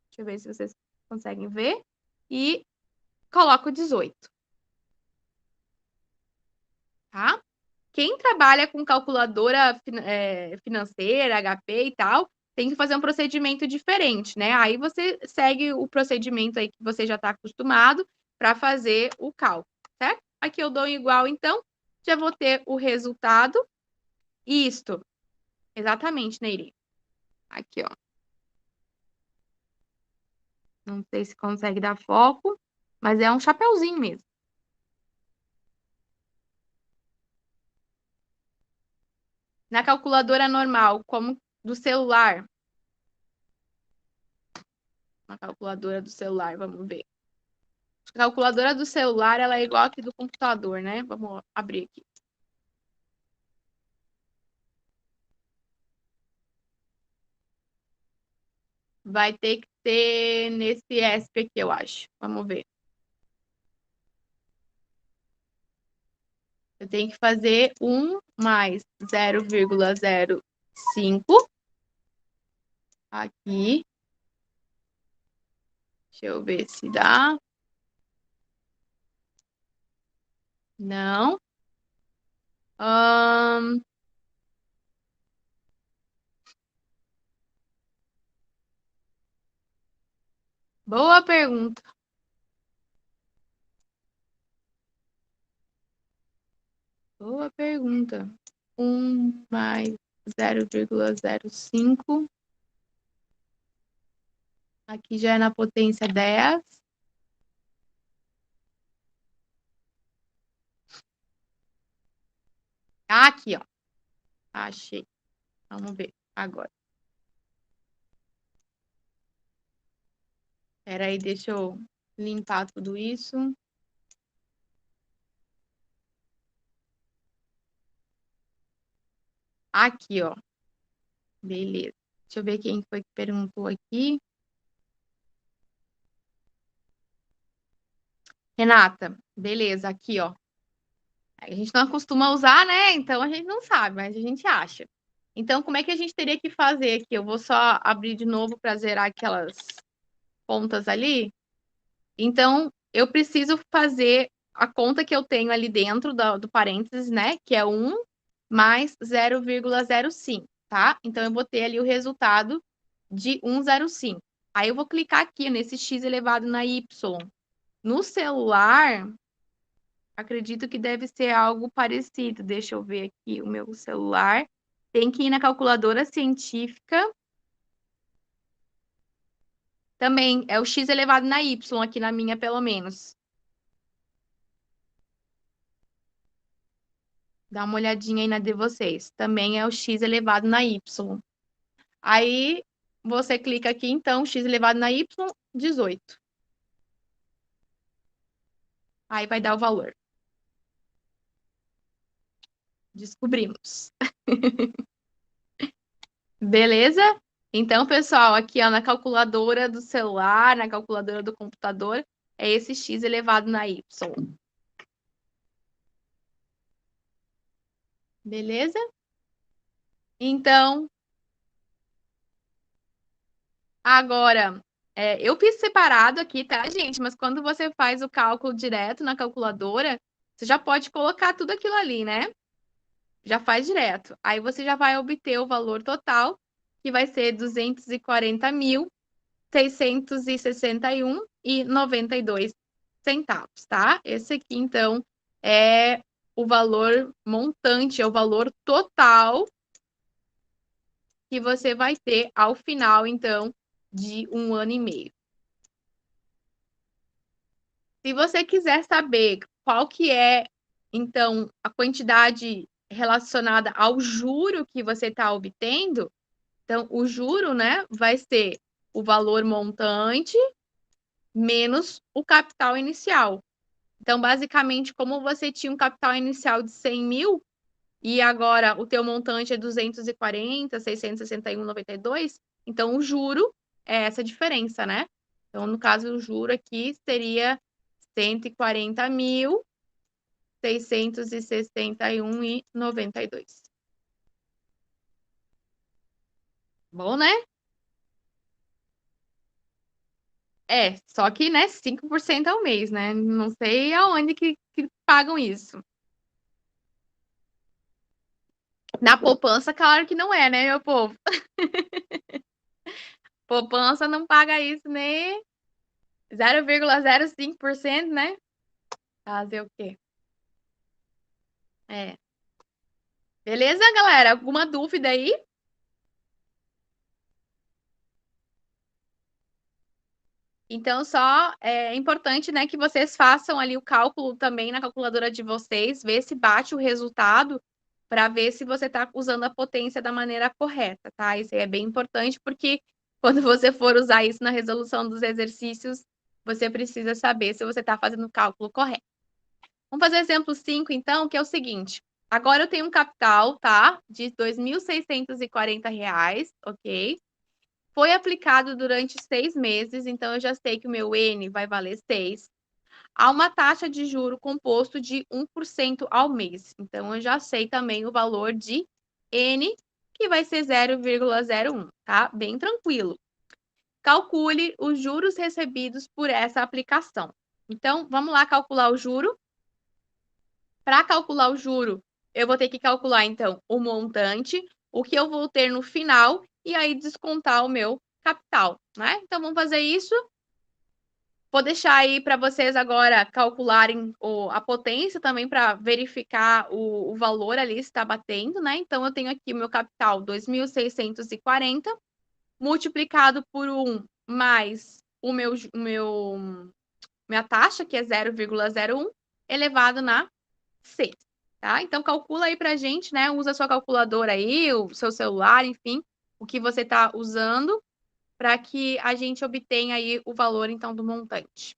deixa eu ver se vocês conseguem ver, e coloco 18. Tá? quem trabalha com calculadora financeira, HP e tal, tem que fazer um procedimento diferente, né? Aí você segue o procedimento aí que você já está acostumado para fazer o cálculo, certo? Aqui eu dou igual, então, já vou ter o resultado. Isto, exatamente, Neiri. Aqui, ó. Não sei se consegue dar foco, mas é um chapeuzinho mesmo. Na calculadora normal, como do celular. Na calculadora do celular, vamos ver. A calculadora do celular, ela é igual a que do computador, né? Vamos abrir aqui. Vai ter que ter nesse ESP aqui, eu acho. Vamos ver. Eu tenho que fazer 1 mais 0,05. Aqui. Deixa eu ver se dá. Não. Boa pergunta. Boa pergunta. 1 mais 0,05. Aqui já é na potência 10. Aqui, ó. Achei. Vamos ver agora. Espera aí, deixa eu limpar tudo isso. Aqui, ó. Beleza. Deixa eu ver quem foi que perguntou aqui. Renata, beleza, aqui, ó. A gente não costuma usar, né? Então a gente não sabe, mas a gente acha. Então, como é que a gente teria que fazer aqui? Eu vou só abrir de novo para zerar aquelas contas ali. Então, eu preciso fazer a conta que eu tenho ali dentro do parênteses, né? Que é 1 mais 0,05, tá? Então, eu botei ali o resultado de 1,05. Aí, eu vou clicar aqui nesse x elevado na y. No celular, acredito que deve ser algo parecido. Deixa eu ver aqui o meu celular. Tem que ir na calculadora científica. Também é o x elevado na y, aqui na minha, pelo menos. Dá uma olhadinha aí na de vocês. Também é o x elevado na y. Aí, você clica aqui, então, x elevado na y, 18. Aí vai dar o valor. Descobrimos. Beleza? Então, pessoal, aqui ó, na calculadora do celular, na calculadora do computador, é esse x elevado na y. Beleza? Então, agora, eu fiz separado aqui, tá, gente? Mas quando você faz o cálculo direto na calculadora, você já pode colocar tudo aquilo ali, né? Já faz direto. Aí você já vai obter o valor total, que vai ser 240.661,92 centavos, tá? Esse aqui, então, é o valor montante, é o valor total que você vai ter ao final, então, de 1 ano e meio. Se você quiser saber qual que é, então, a quantidade relacionada ao juro que você está obtendo, então, o juro, né, vai ser o valor montante menos o capital inicial. Então, basicamente, como você tinha um capital inicial de 100 mil e agora o teu montante é 240, 661,92, então o juro é essa diferença, né? Então, no caso, o juro aqui seria 140.661,92. Bom, né? Só que, né, 5% ao mês, né? Não sei aonde que pagam isso. Na poupança, claro que não é, né, meu povo? Poupança não paga isso nem 0,05%, né? Fazer o quê? É. Beleza, galera? Alguma dúvida aí? Então, só é importante, né, que vocês façam ali o cálculo também na calculadora de vocês, ver se bate o resultado, para ver se você está usando a potência da maneira correta, tá? Isso aí é bem importante, porque quando você for usar isso na resolução dos exercícios, você precisa saber se você está fazendo o cálculo correto. Vamos fazer o exemplo 5, então, que é o seguinte. Agora eu tenho um capital, tá? De R$ 2.640, ok? Foi aplicado durante 6 meses, então eu já sei que o meu N vai valer 6. Há uma taxa de juro composto de 1% ao mês. Então, eu já sei também o valor de N, que vai ser 0,01, tá? Bem tranquilo. Calcule os juros recebidos por essa aplicação. Então, vamos lá calcular o juro. Para calcular o juro, eu vou ter que calcular, então, o montante, o que eu vou ter no final, e aí descontar o meu capital, né? Então, vamos fazer isso. Vou deixar aí para vocês agora calcularem a potência também para verificar o valor ali se está batendo, né? Então, eu tenho aqui o meu capital 2.640 multiplicado por 1 mais minha taxa, que é 0,01, elevado na 6, tá? Então, calcula aí para a gente, né? Usa a sua calculadora aí, o seu celular, enfim, o que você está usando, para que a gente obtenha aí o valor, então, do montante.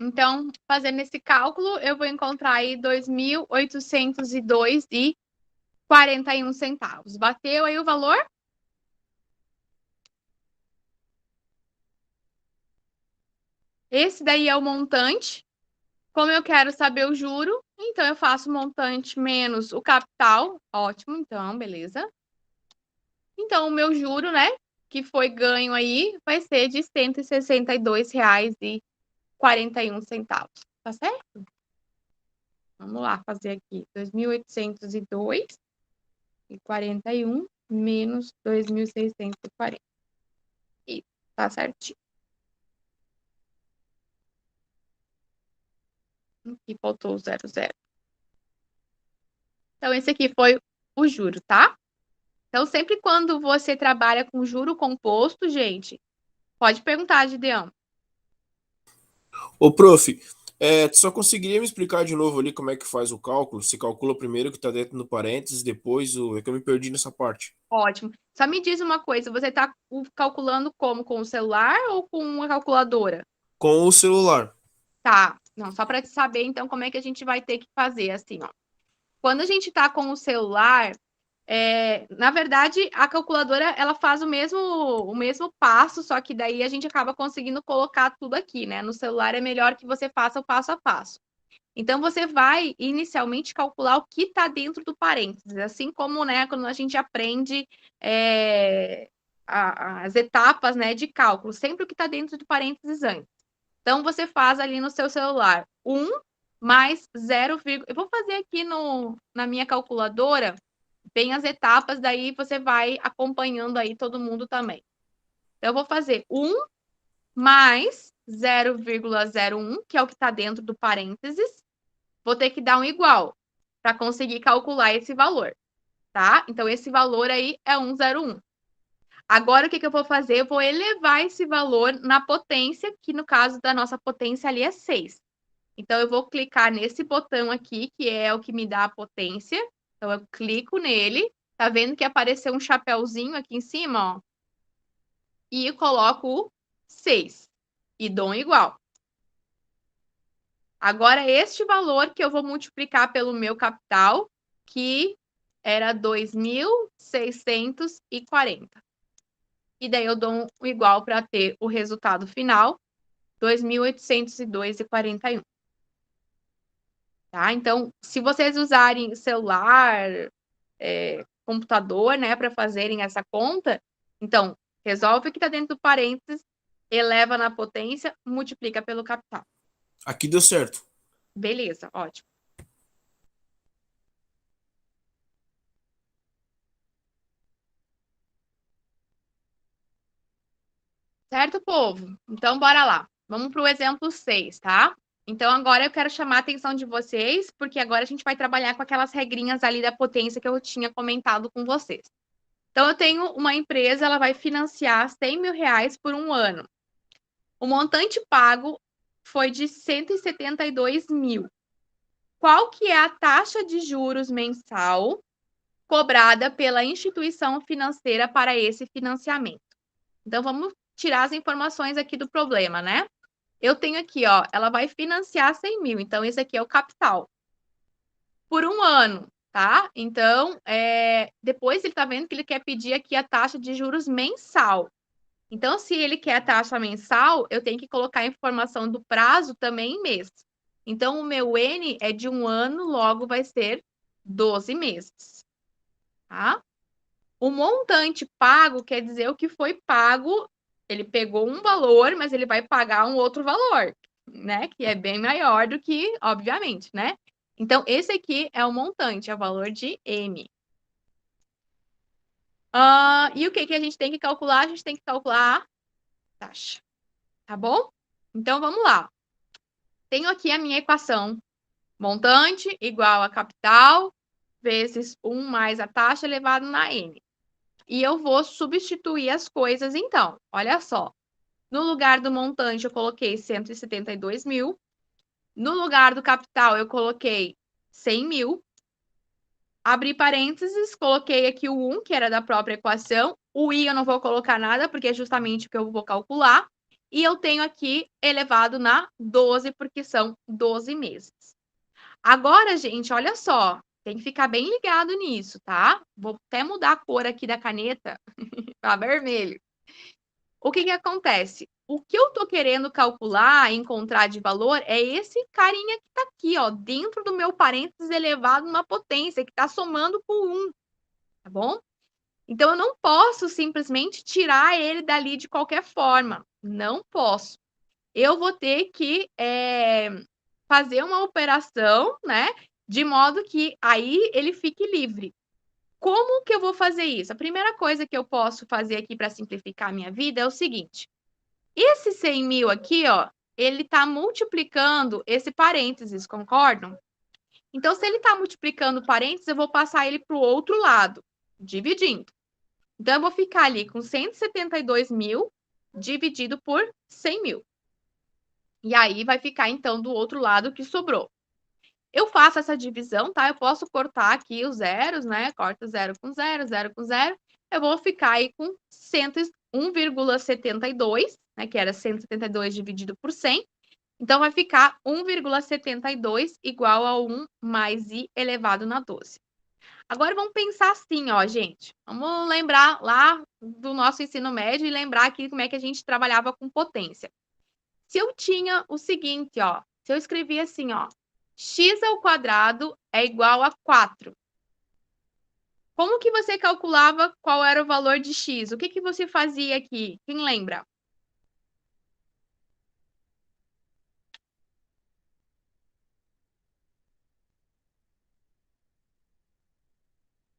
Então, fazendo esse cálculo, eu vou encontrar aí 2.802,41. Bateu aí o valor? Esse daí é o montante. Como eu quero saber o juro, então eu faço o montante menos o capital. Ótimo, então, beleza. Então, o meu juro, né, que foi ganho aí, vai ser de R$ 162,41. Tá certo? Vamos lá, fazer aqui. 2.802,41 menos 2.640. Isso, tá certinho. Aqui faltou o 00. Então, esse aqui foi o juro, tá? Então, sempre quando você trabalha com juro composto, gente, pode perguntar, Gideão. Ô, prof, tu só conseguiria me explicar de novo ali como é que faz o cálculo? Se calcula primeiro o que está dentro do parênteses, depois o. É que eu me perdi nessa parte. Ótimo. Só me diz uma coisa, você está calculando como? Com o celular ou com uma calculadora? Com o celular. Tá. Não, só para saber, então, como é que a gente vai ter que fazer, assim, ó. Quando a gente está com o celular, na verdade, a calculadora, ela faz o mesmo passo, só que daí a gente acaba conseguindo colocar tudo aqui, né? No celular é melhor que você faça o passo a passo. Então, você vai inicialmente calcular o que está dentro do parênteses, assim como, né, quando a gente aprende as etapas, né, de cálculo, sempre o que está dentro do parênteses antes. Então, você faz ali no seu celular 1 mais 0, eu vou fazer aqui na minha calculadora bem as etapas, daí você vai acompanhando aí todo mundo também. Então, eu vou fazer 1 mais 0,01, que é o que está dentro do parênteses, vou ter que dar um igual para conseguir calcular esse valor, tá? Então, esse valor aí é 101. Agora, o que eu vou fazer? Eu vou elevar esse valor na potência, que no caso da nossa potência ali é 6. Então, eu vou clicar nesse botão aqui, que é o que me dá a potência. Então, eu clico nele. Tá vendo que apareceu um chapéuzinho aqui em cima, ó? E eu coloco o 6 e dou um igual. Agora, este valor que eu vou multiplicar pelo meu capital, que era 2.640. E daí eu dou um igual para ter o resultado final, 2.802,41. Tá? Então, se vocês usarem celular, computador, né, para fazerem essa conta, então, resolve o que está dentro do parênteses, eleva na potência, multiplica pelo capital. Aqui deu certo. Beleza, ótimo. Certo, povo? Então, bora lá. Vamos para o exemplo 6, tá? Então, agora eu quero chamar a atenção de vocês, porque agora a gente vai trabalhar com aquelas regrinhas ali da potência que eu tinha comentado com vocês. Então, eu tenho uma empresa, ela vai financiar 100 mil reais por um ano. O montante pago foi de 172 mil. Qual que é a taxa de juros mensal cobrada pela instituição financeira para esse financiamento? Então, vamos tirar as informações aqui do problema, né? Eu tenho aqui, ó, ela vai financiar 100 mil, então esse aqui é o capital. Por um ano, tá? Então, depois ele tá vendo que ele quer pedir aqui a taxa de juros mensal. Então, se ele quer a taxa mensal, eu tenho que colocar a informação do prazo também em mês. Então, o meu N é de um ano, logo vai ser 12 meses, tá? O montante pago quer dizer o que foi pago. Ele pegou um valor, mas ele vai pagar um outro valor, né? Que é bem maior do que, obviamente, né? Então, esse aqui é o montante, é o valor de M. E o que a gente tem que calcular? A gente tem que calcular a taxa, tá bom? Então, vamos lá. Tenho aqui a minha equação. Montante igual a capital vezes 1 mais a taxa elevado na N. E eu vou substituir as coisas, então. Olha só. No lugar do montante, eu coloquei 172 mil. No lugar do capital, eu coloquei 100 mil. Abri parênteses, coloquei aqui o 1, que era da própria equação. O i eu não vou colocar nada, porque é justamente o que eu vou calcular. E eu tenho aqui elevado na 12, porque são 12 meses. Agora, gente, olha só. Tem que ficar bem ligado nisso, tá? Vou até mudar a cor aqui da caneta para vermelho. O que acontece? O que eu tô querendo calcular, encontrar de valor, é esse carinha que tá aqui, ó, dentro do meu parênteses elevado numa potência, que tá somando com 1, tá bom? Então, eu não posso simplesmente tirar ele dali de qualquer forma. Não posso. Eu vou ter que fazer uma operação, né? De modo que aí ele fique livre. Como que eu vou fazer isso? A primeira coisa que eu posso fazer aqui para simplificar a minha vida é o seguinte. Esse 100 mil aqui, ó, ele está multiplicando esse parênteses, concordam? Então, se ele está multiplicando parênteses, eu vou passar ele para o outro lado, dividindo. Então, eu vou ficar ali com 172 mil dividido por 100 mil. E aí, vai ficar, então, do outro lado que sobrou. Eu faço essa divisão, tá? Eu posso cortar aqui os zeros, né? Corto 0 com 0, 0 com 0. Eu vou ficar aí com 101,72, né? Que era 172 dividido por 100. Então, vai ficar 1,72 igual a 1 mais i elevado na 12. Agora, vamos pensar assim, ó, gente. Vamos lembrar lá do nosso ensino médio e lembrar aqui como é que a gente trabalhava com potência. Se eu tinha o seguinte, ó. Se eu escrevia assim, ó. X ao quadrado é igual a 4. Como que você calculava qual era o valor de x? O que você fazia aqui? Quem lembra?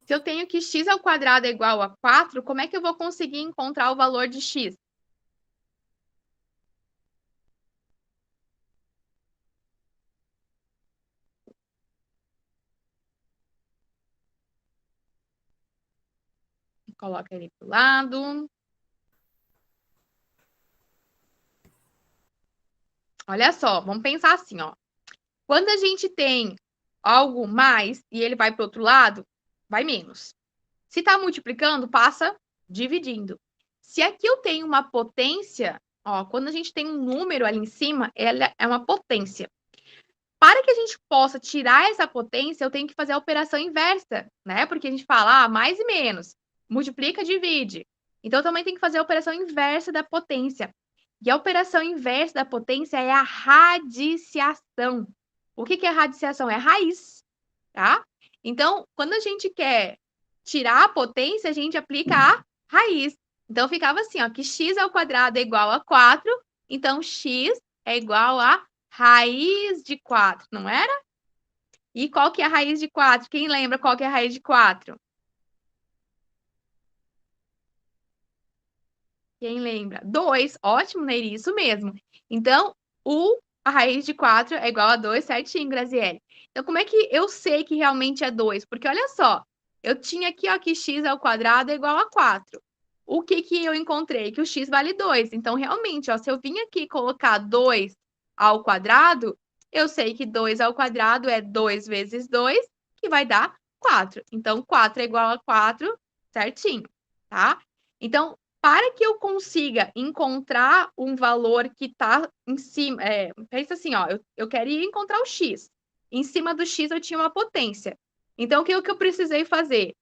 Se eu tenho que x ao quadrado é igual a 4, como é que eu vou conseguir encontrar o valor de x? Coloca ele para o lado. Olha só, vamos pensar assim, ó. Quando a gente tem algo mais e ele vai para o outro lado, vai menos. Se está multiplicando, passa dividindo. Se aqui eu tenho uma potência, ó, quando a gente tem um número ali em cima, ela é uma potência. Para que a gente possa tirar essa potência, eu tenho que fazer a operação inversa, né? Porque a gente fala, mais e menos. Multiplica, divide. Então, eu também tenho que fazer a operação inversa da potência. E a operação inversa da potência é a radiciação. O que é radiciação? É raiz, tá? Então, quando a gente quer tirar a potência, a gente aplica a raiz. Então, ficava assim, ó, que x ao quadrado é igual a 4, então x é igual a raiz de 4, não era? E qual que é a raiz de 4? Quem lembra qual que é a raiz de 4? Quem lembra? 2. Ótimo, Neiri, isso mesmo. Então, a raiz de 4 é igual a 2, certinho, Graziele. Então, como é que eu sei que realmente é 2? Porque, olha só, eu tinha aqui, ó, que x ao quadrado é igual a 4. O que eu encontrei? Que o x vale 2. Então, realmente, ó, se eu vim aqui colocar 2 ao quadrado, eu sei que 2 ao quadrado é 2 vezes 2, que vai dar 4. Então, 4 é igual a 4, certinho, tá? Então, para que eu consiga encontrar um valor que está em cima, pensa assim, ó, eu queria encontrar o x. Em cima do x eu tinha uma potência. Então, o que eu precisei fazer?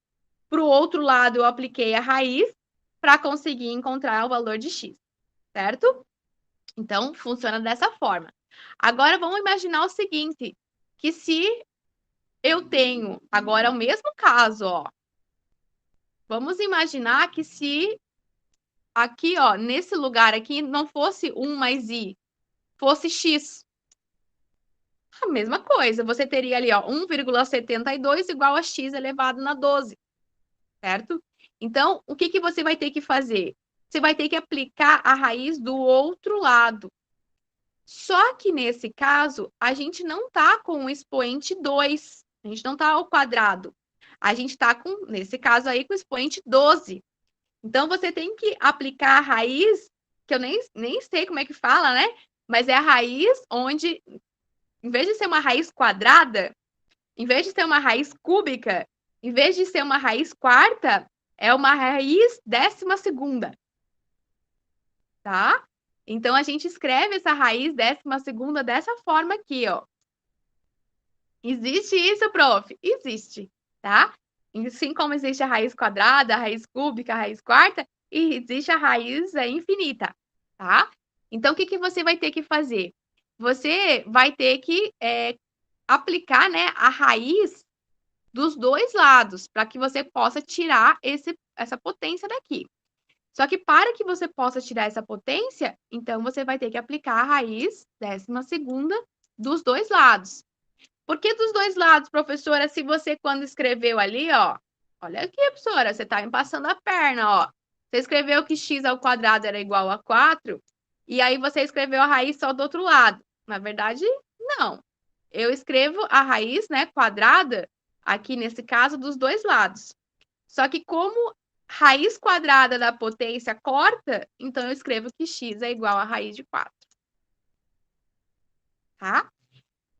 Para o outro lado, eu apliquei a raiz para conseguir encontrar o valor de x, certo? Então, funciona dessa forma. Agora, vamos imaginar o seguinte, que se eu tenho, agora o mesmo caso, ó, vamos imaginar que se aqui, ó, nesse lugar aqui, não fosse 1 mais i, fosse x. A mesma coisa, você teria ali, ó, 1,72 igual a x elevado na 12, certo? Então, o que você vai ter que fazer? Você vai ter que aplicar a raiz do outro lado. Só que, nesse caso, a gente não está com o expoente 2. A gente não está ao quadrado. A gente está com, nesse caso aí, com o expoente 12. Então, você tem que aplicar a raiz, que eu nem sei como é que fala, né? Mas é a raiz onde, em vez de ser uma raiz quadrada, em vez de ser uma raiz cúbica, em vez de ser uma raiz quarta, é uma raiz 12ª. Tá? Então, a gente escreve essa raiz 12ª dessa forma aqui, ó. Existe isso, prof? Existe, tá? Assim como existe a raiz quadrada, a raiz cúbica, a raiz quarta, e existe a raiz infinita, tá? Então, o que você vai ter que fazer? Você vai ter que aplicar, né, a raiz dos dois lados, para que você possa tirar essa potência daqui. Só que para que você possa tirar essa potência, então você vai ter que aplicar a raiz 12ª dos dois lados. Por que dos dois lados, professora? Se você, quando escreveu ali, ó, olha aqui, professora, você está me passando a perna, ó. Você escreveu que x ao quadrado era igual a 4, e aí você escreveu a raiz só do outro lado. Na verdade, não. Eu escrevo a raiz, né, quadrada, aqui nesse caso, dos dois lados. Só que como raiz quadrada da potência corta, então eu escrevo que x é igual a raiz de 4. Tá?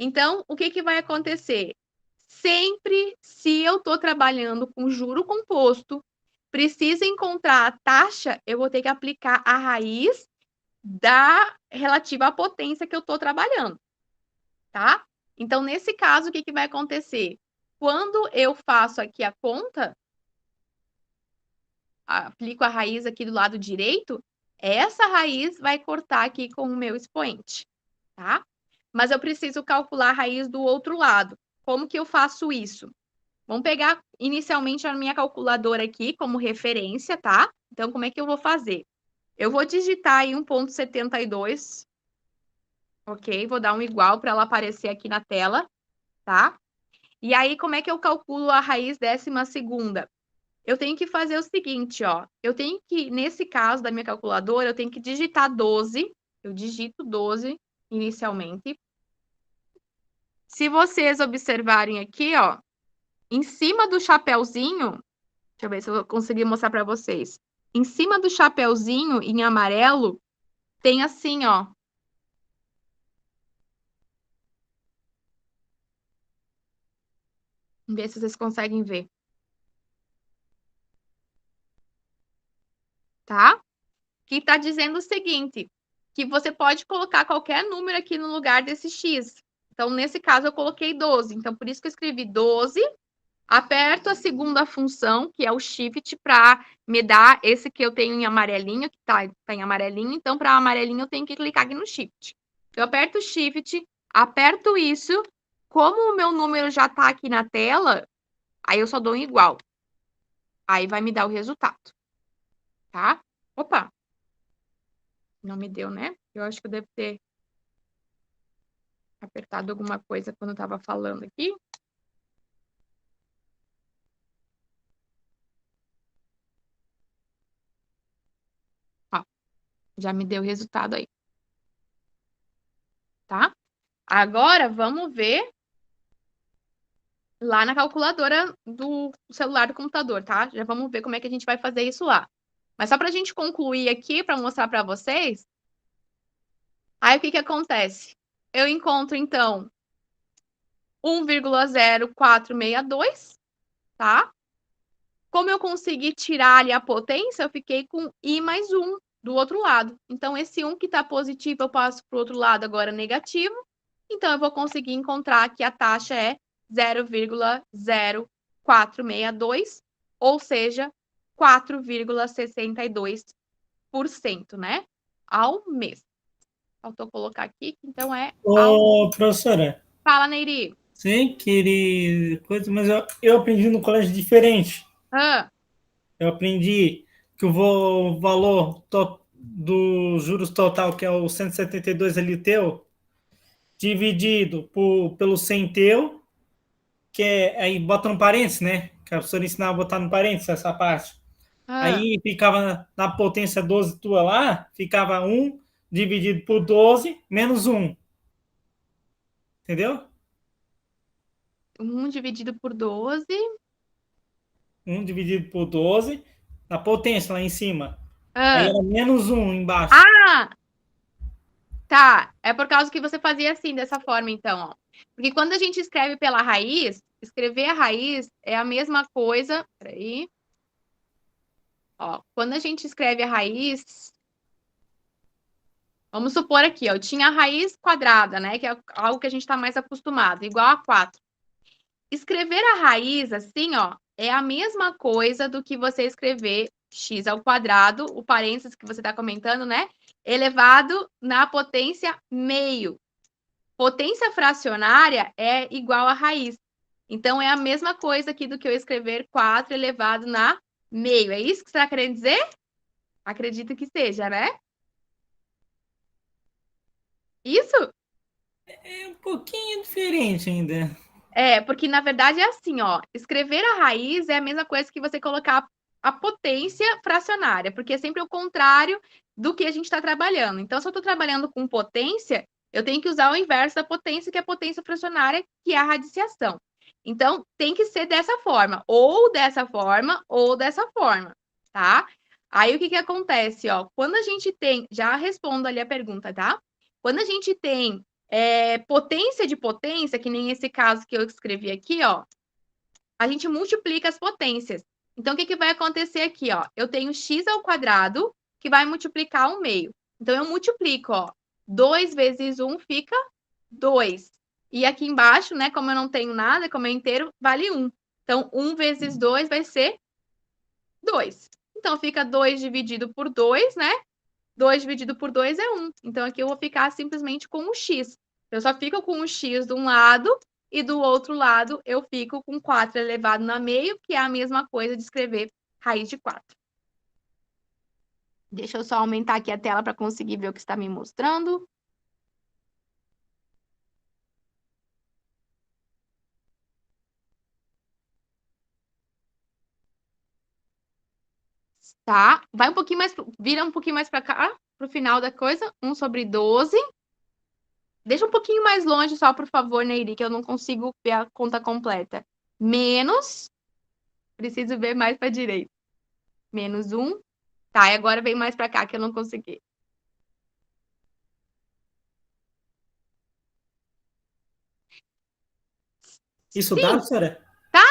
Então, o que vai acontecer? Sempre, se eu estou trabalhando com juro composto, preciso encontrar a taxa, eu vou ter que aplicar a raiz relativa à potência que eu estou trabalhando. Tá? Então, nesse caso, o que vai acontecer? Quando eu faço aqui a conta, aplico a raiz aqui do lado direito, essa raiz vai cortar aqui com o meu expoente, tá? Mas eu preciso calcular a raiz do outro lado. Como que eu faço isso? Vamos pegar inicialmente a minha calculadora aqui como referência, tá? Então, como é que eu vou fazer? Eu vou digitar aí 1,72, ok? Vou dar um igual para ela aparecer aqui na tela, tá? E aí, como é que eu calculo a raiz 12ª? Eu tenho que fazer o seguinte, ó. Eu tenho que, nesse caso da minha calculadora, eu tenho que digitar 12. Eu digito 12 inicialmente. Se vocês observarem aqui, ó, em cima do chapeuzinho, deixa eu ver se eu vou conseguir mostrar para vocês. Em cima do chapeuzinho, em amarelo, tem assim, ó. Vamos ver se vocês conseguem ver. Tá? Que está dizendo o seguinte, que você pode colocar qualquer número aqui no lugar desse x. Então, nesse caso, eu coloquei 12. Então, por isso que eu escrevi 12. Aperto a segunda função, que é o shift, para me dar esse que eu tenho em amarelinho, que tá em amarelinho. Então, para amarelinho, eu tenho que clicar aqui no shift. Eu aperto o shift, aperto isso. Como o meu número já está aqui na tela, aí eu só dou um igual. Aí vai me dar o resultado. Tá? Opa! Não me deu, né? Eu acho que eu devo ter apertado alguma coisa quando eu estava falando aqui. Ó, já me deu o resultado aí. Tá? Agora, vamos ver lá na calculadora do celular do computador, tá? Já vamos ver como é que a gente vai fazer isso lá. Mas só para a gente concluir aqui, para mostrar para vocês, aí o que que acontece? Eu encontro, então, 1,0462, tá? Como eu consegui tirar ali a potência, eu fiquei com I mais 1 do outro lado. Então, esse 1 que está positivo, eu passo para o outro lado agora negativo. Então, eu vou conseguir encontrar que a taxa é 0,0462, ou seja, 4,62%, né? Ao mês. Faltou colocar aqui, então é ao... Ô, professora, Fala, Neiri. sem querer coisa, mas eu aprendi no colégio diferente. Ah, Eu aprendi que o valor dos juros total, que é o 172 LTU, dividido pelo 100 teu, que é, aí bota no parênteses, né? Que a professora ensinava a botar no parênteses essa parte. ah. Aí ficava na potência 12 tua lá, ficava 1 dividido por 12 menos 1. Entendeu? 1 dividido por 12. 1 dividido por 12, na potência lá em cima. Aí Ah, era menos 1 embaixo. ah, tá. É por causa que você fazia assim, dessa forma, então, ó. Porque quando a gente escreve pela raiz, escrever a raiz é a mesma coisa. Peraí. Ó, quando a gente escreve a raiz, vamos supor aqui, ó, eu tinha a raiz quadrada, né? Que é algo que a gente está mais acostumado, igual a 4. Escrever a raiz assim, ó, é a mesma coisa do que você escrever x ao quadrado, o parênteses que você está comentando, né? Elevado na potência meio. Potência fracionária é igual a raiz. Então, é a mesma coisa aqui do que eu escrever 4 elevado na meio. É isso que você está querendo dizer? Acredito que seja, né? Isso? É um pouquinho diferente ainda. É, porque na verdade é assim, ó. Escrever a raiz é a mesma coisa que você colocar a potência fracionária, porque é sempre o contrário do que a gente está trabalhando. Então, se eu estou trabalhando com potência, eu tenho que usar o inverso da potência, que é a potência fracionária, que é a radiciação. Então, tem que ser dessa forma, ou dessa forma, ou dessa forma, tá? Aí, o que que acontece, ó? Quando a gente tem... Já respondo ali a pergunta, tá? Quando a gente tem potência de potência, que nem esse caso que eu escrevi aqui, ó, a gente multiplica as potências. Então, o que que vai acontecer aqui, ó? Eu tenho x ao quadrado, que vai multiplicar ao meio. Então, eu multiplico, ó, 2 vezes 1 fica 2. E aqui embaixo, né, como eu não tenho nada, como é inteiro, vale 1. Então, 1 vezes 2 vai ser 2. Então, fica 2 dividido por 2, né? 2 dividido por 2 é 1. Então, aqui eu vou ficar simplesmente com o x. Eu só fico com o x de um lado e do outro lado eu fico com 4 elevado na meio, que é a mesma coisa de escrever raiz de 4. Deixa eu só aumentar aqui a tela para conseguir ver o que está me mostrando. Tá? Vai um pouquinho mais, vira um pouquinho mais para cá, para o final da coisa. 1 sobre 12. Deixa um pouquinho mais longe só, por favor, Neiri, que eu não consigo ver a conta completa. Menos, preciso ver mais para a direita. Menos 1. Tá, e agora vem mais para cá, que eu não consegui. Isso dá, Sim, professora? tá,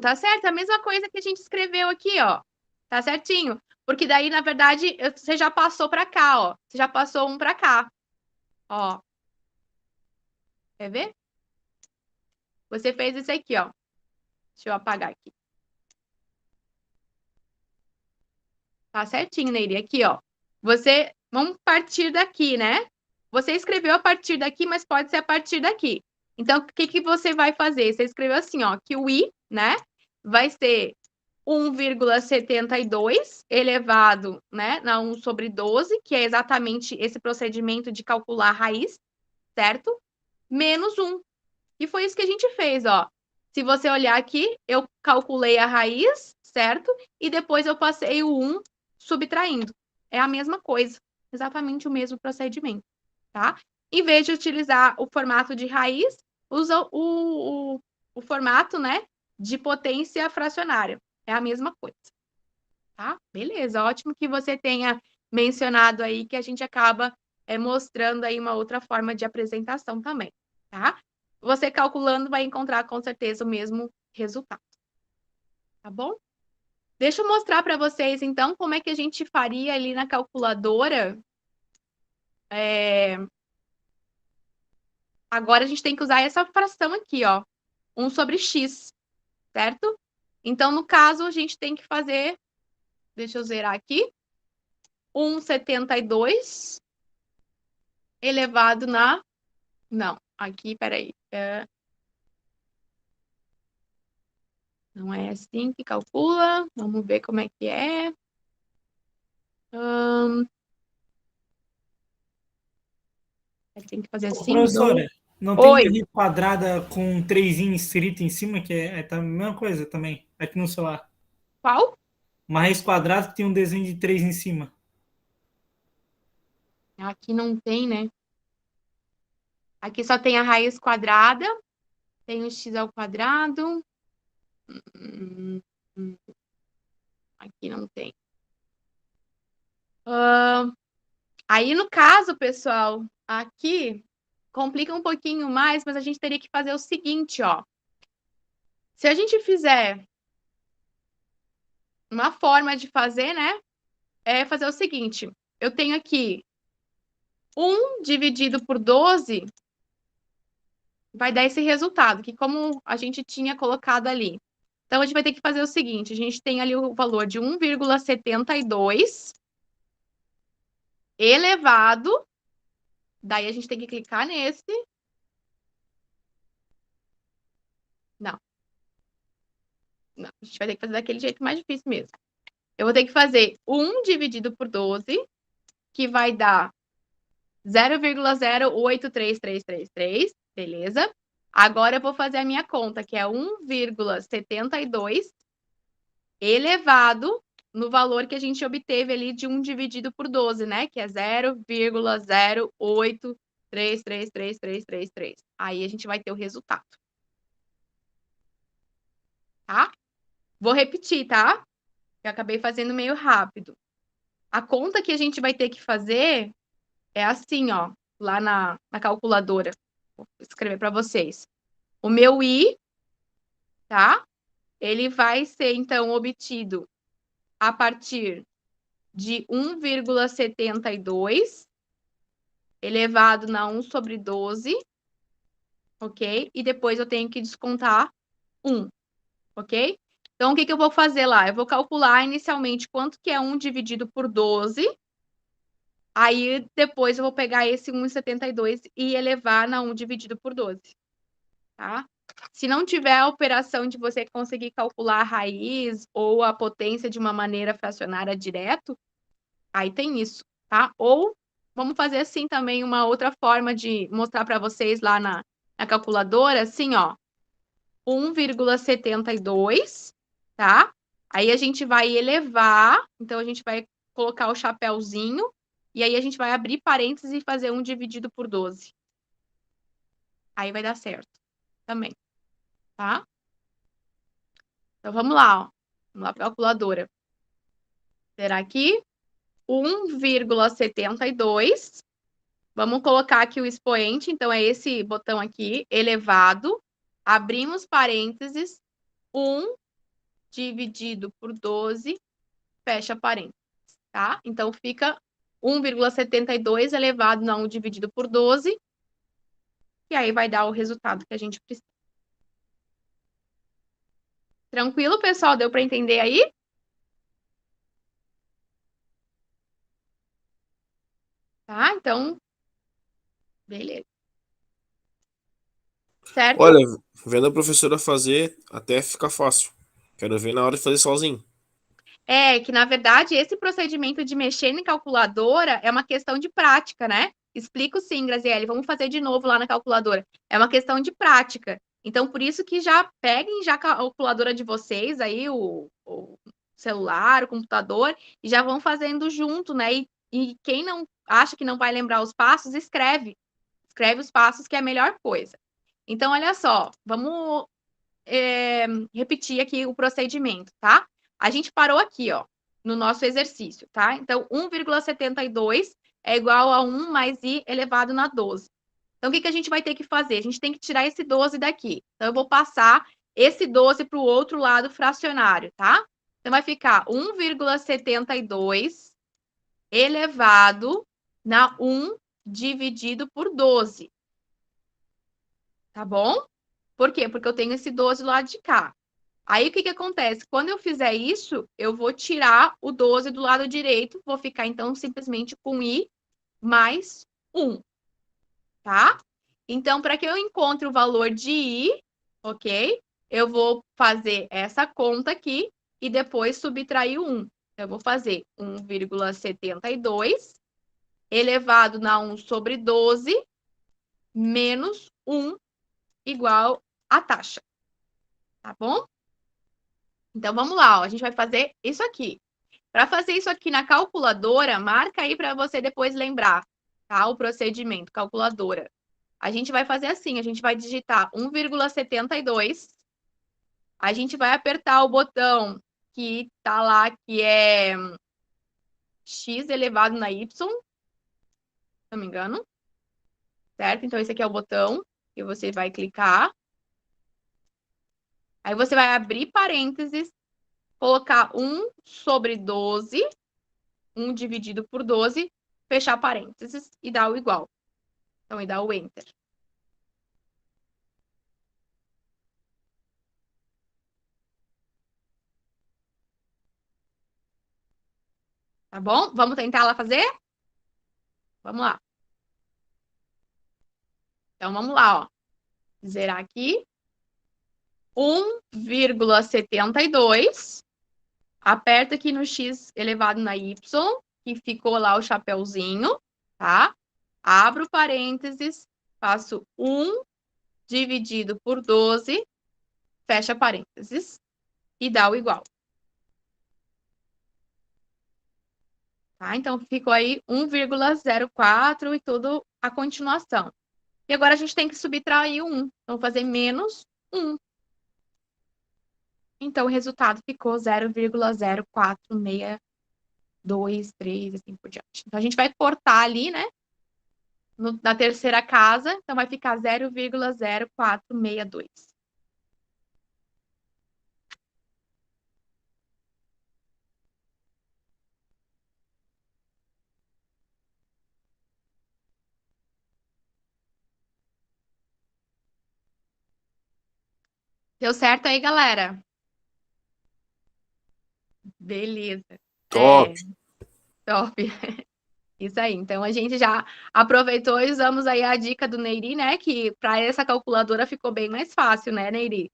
Tá certo. A mesma coisa que a gente escreveu aqui, ó. Tá certinho. Porque daí, na verdade, você já passou para cá, ó. Você já passou um para cá. Ó. Quer ver? Você fez isso aqui, ó. Deixa eu apagar aqui. Tá certinho, Neide. Aqui, ó. Vamos partir daqui, né? Você escreveu a partir daqui, mas pode ser a partir daqui. Então, o que você vai fazer? Você escreveu assim, ó, que o I, né, vai ser 1,72 elevado, né, na 1 sobre 12, que é exatamente esse procedimento de calcular a raiz, certo? Menos 1. E foi isso que a gente fez, ó. Se você olhar aqui, eu calculei a raiz, certo? E depois eu passei o 1 subtraindo. É a mesma coisa, exatamente o mesmo procedimento, tá? Em vez de utilizar o formato de raiz, usa o formato, né, de potência fracionária. É a mesma coisa, tá? Beleza, ótimo que você tenha mencionado aí que a gente acaba mostrando aí uma outra forma de apresentação também, tá? Você calculando vai encontrar com certeza o mesmo resultado, tá bom? Deixa eu mostrar para vocês, então, como é que a gente faria ali na calculadora. Agora a gente tem que usar essa fração aqui, ó. 1 sobre x, certo? Então, no caso, a gente tem que fazer... Deixa eu zerar aqui. 1,72 elevado na... Não, aqui, peraí. Não é assim que calcula. Vamos ver como é que é. Tem que fazer assim. Professora, não Oi. tem raiz quadrada com um 3 escrito em cima, que é a mesma coisa também, aqui no celular. Qual? Uma raiz quadrada que tem um desenho de 3 em cima. Aqui não tem, né? Aqui só tem a raiz quadrada. Tem o x ao quadrado. Aqui não tem. Aí, no caso, pessoal, aqui complica um pouquinho mais, mas a gente teria que fazer o seguinte, ó. Se a gente fizer uma forma de fazer, né? É fazer o seguinte. Eu tenho aqui 1 dividido por 12 vai dar esse resultado, que como a gente tinha colocado ali. Então, a gente vai ter que fazer o seguinte. A gente tem ali o valor de 1,72 elevado. Daí, a gente tem que clicar nesse. Não. Não, a gente vai ter que fazer daquele jeito mais difícil mesmo. Eu vou ter que fazer 1 dividido por 12, que vai dar 0,083333, beleza? Agora eu vou fazer a minha conta, que é 1,72 elevado no valor que a gente obteve ali de 1 dividido por 12, né? Que é 0,08333333. Aí a gente vai ter o resultado. Tá? Vou repetir, tá? Eu acabei fazendo meio rápido. A conta que a gente vai ter que fazer é assim, ó, lá na calculadora. Vou escrever para vocês. O meu I, tá? Ele vai ser, então, obtido a partir de 1,72 elevado na 1 sobre 12, ok? E depois eu tenho que descontar 1, ok? Então, o que eu vou fazer lá? Eu vou calcular inicialmente quanto que é 1 dividido por 12. Aí, depois eu vou pegar esse 1,72 e elevar na 1 dividido por 12, tá? Se não tiver a operação de você conseguir calcular a raiz ou a potência de uma maneira fracionária direto, aí tem isso, tá? Ou vamos fazer assim também uma outra forma de mostrar para vocês lá na calculadora, assim, ó, 1,72, tá? Aí a gente vai elevar, então a gente vai colocar o chapéuzinho, e aí a gente vai abrir parênteses e fazer 1 dividido por 12. Aí vai dar certo também, tá? Então, vamos lá, ó. Vamos lá para a calculadora. Será aqui 1,72. Vamos colocar aqui o expoente, então é esse botão aqui, elevado. Abrimos parênteses 1 dividido por 12, fecha parênteses, tá? Então, fica 1,72 elevado a 1 dividido por 12, e aí vai dar o resultado que a gente precisa. Tranquilo, pessoal? Deu para entender aí? Tá? Então, beleza. Certo? Olha, vendo a professora fazer, até fica fácil. Quero ver na hora de fazer sozinho. É que, na verdade, esse procedimento de mexer em calculadora é uma questão de prática, né? Explico sim, Graziele. Vamos fazer de novo lá na calculadora. É uma questão de prática. Então, por isso que já peguem já a calculadora de vocês, aí o celular, o computador, e já vão fazendo junto, né? E quem não acha que não vai lembrar os passos, escreve. Escreve os passos, que é a melhor coisa. Então, olha só, vamos repetir aqui o procedimento, tá? A gente parou aqui, ó, no nosso exercício, tá? Então, 1,72 é igual a 1 mais i elevado na 12. Então, o que a gente vai ter que fazer? A gente tem que tirar esse 12 daqui. Então, eu vou passar esse 12 para o outro lado fracionário, tá? Então, vai ficar 1,72 elevado na 1 dividido por 12. Tá bom? Por quê? Porque eu tenho esse 12 do lado de cá. Aí, o que acontece? Quando eu fizer isso, eu vou tirar o 12 do lado direito, vou ficar, então, simplesmente com i mais 1, tá? Então, para que eu encontre o valor de i, ok? Eu vou fazer essa conta aqui e depois subtrair o 1. Eu vou fazer 1,72 elevado na 1 sobre 12 menos 1 igual a taxa, tá bom? Então, vamos lá, ó. A gente vai fazer isso aqui. Para fazer isso aqui na calculadora, marca aí para você depois lembrar, tá? O procedimento, calculadora. A gente vai fazer assim, a gente vai digitar 1,72, a gente vai apertar o botão que tá lá, que é x elevado na y, se não me engano, certo? Então, esse aqui é o botão que você vai clicar. Aí, você vai abrir parênteses, colocar 1 sobre 12, 1 dividido por 12, fechar parênteses e dar o igual. Então, e dar o Enter. Tá bom? Vamos tentar lá fazer? Vamos lá. Então, vamos lá, ó. Zerar aqui. 1,72. Aperta aqui no x elevado na y, que ficou lá o chapeuzinho, tá? Abro parênteses, faço 1 dividido por 12, fecha parênteses e dá o igual. Tá? Então, ficou aí 1,04 e tudo a continuação. E agora a gente tem que subtrair o 1. Então, fazer menos 1. Então, o resultado ficou 0,0462, assim por diante. Então, a gente vai cortar ali, né? Na terceira casa, então vai ficar 0,0462. Deu certo aí, galera? Beleza. Top. Top. Isso aí. Então, a gente já aproveitou e usamos aí a dica do Neiri, né? Que para essa calculadora ficou bem mais fácil, né, Neiri?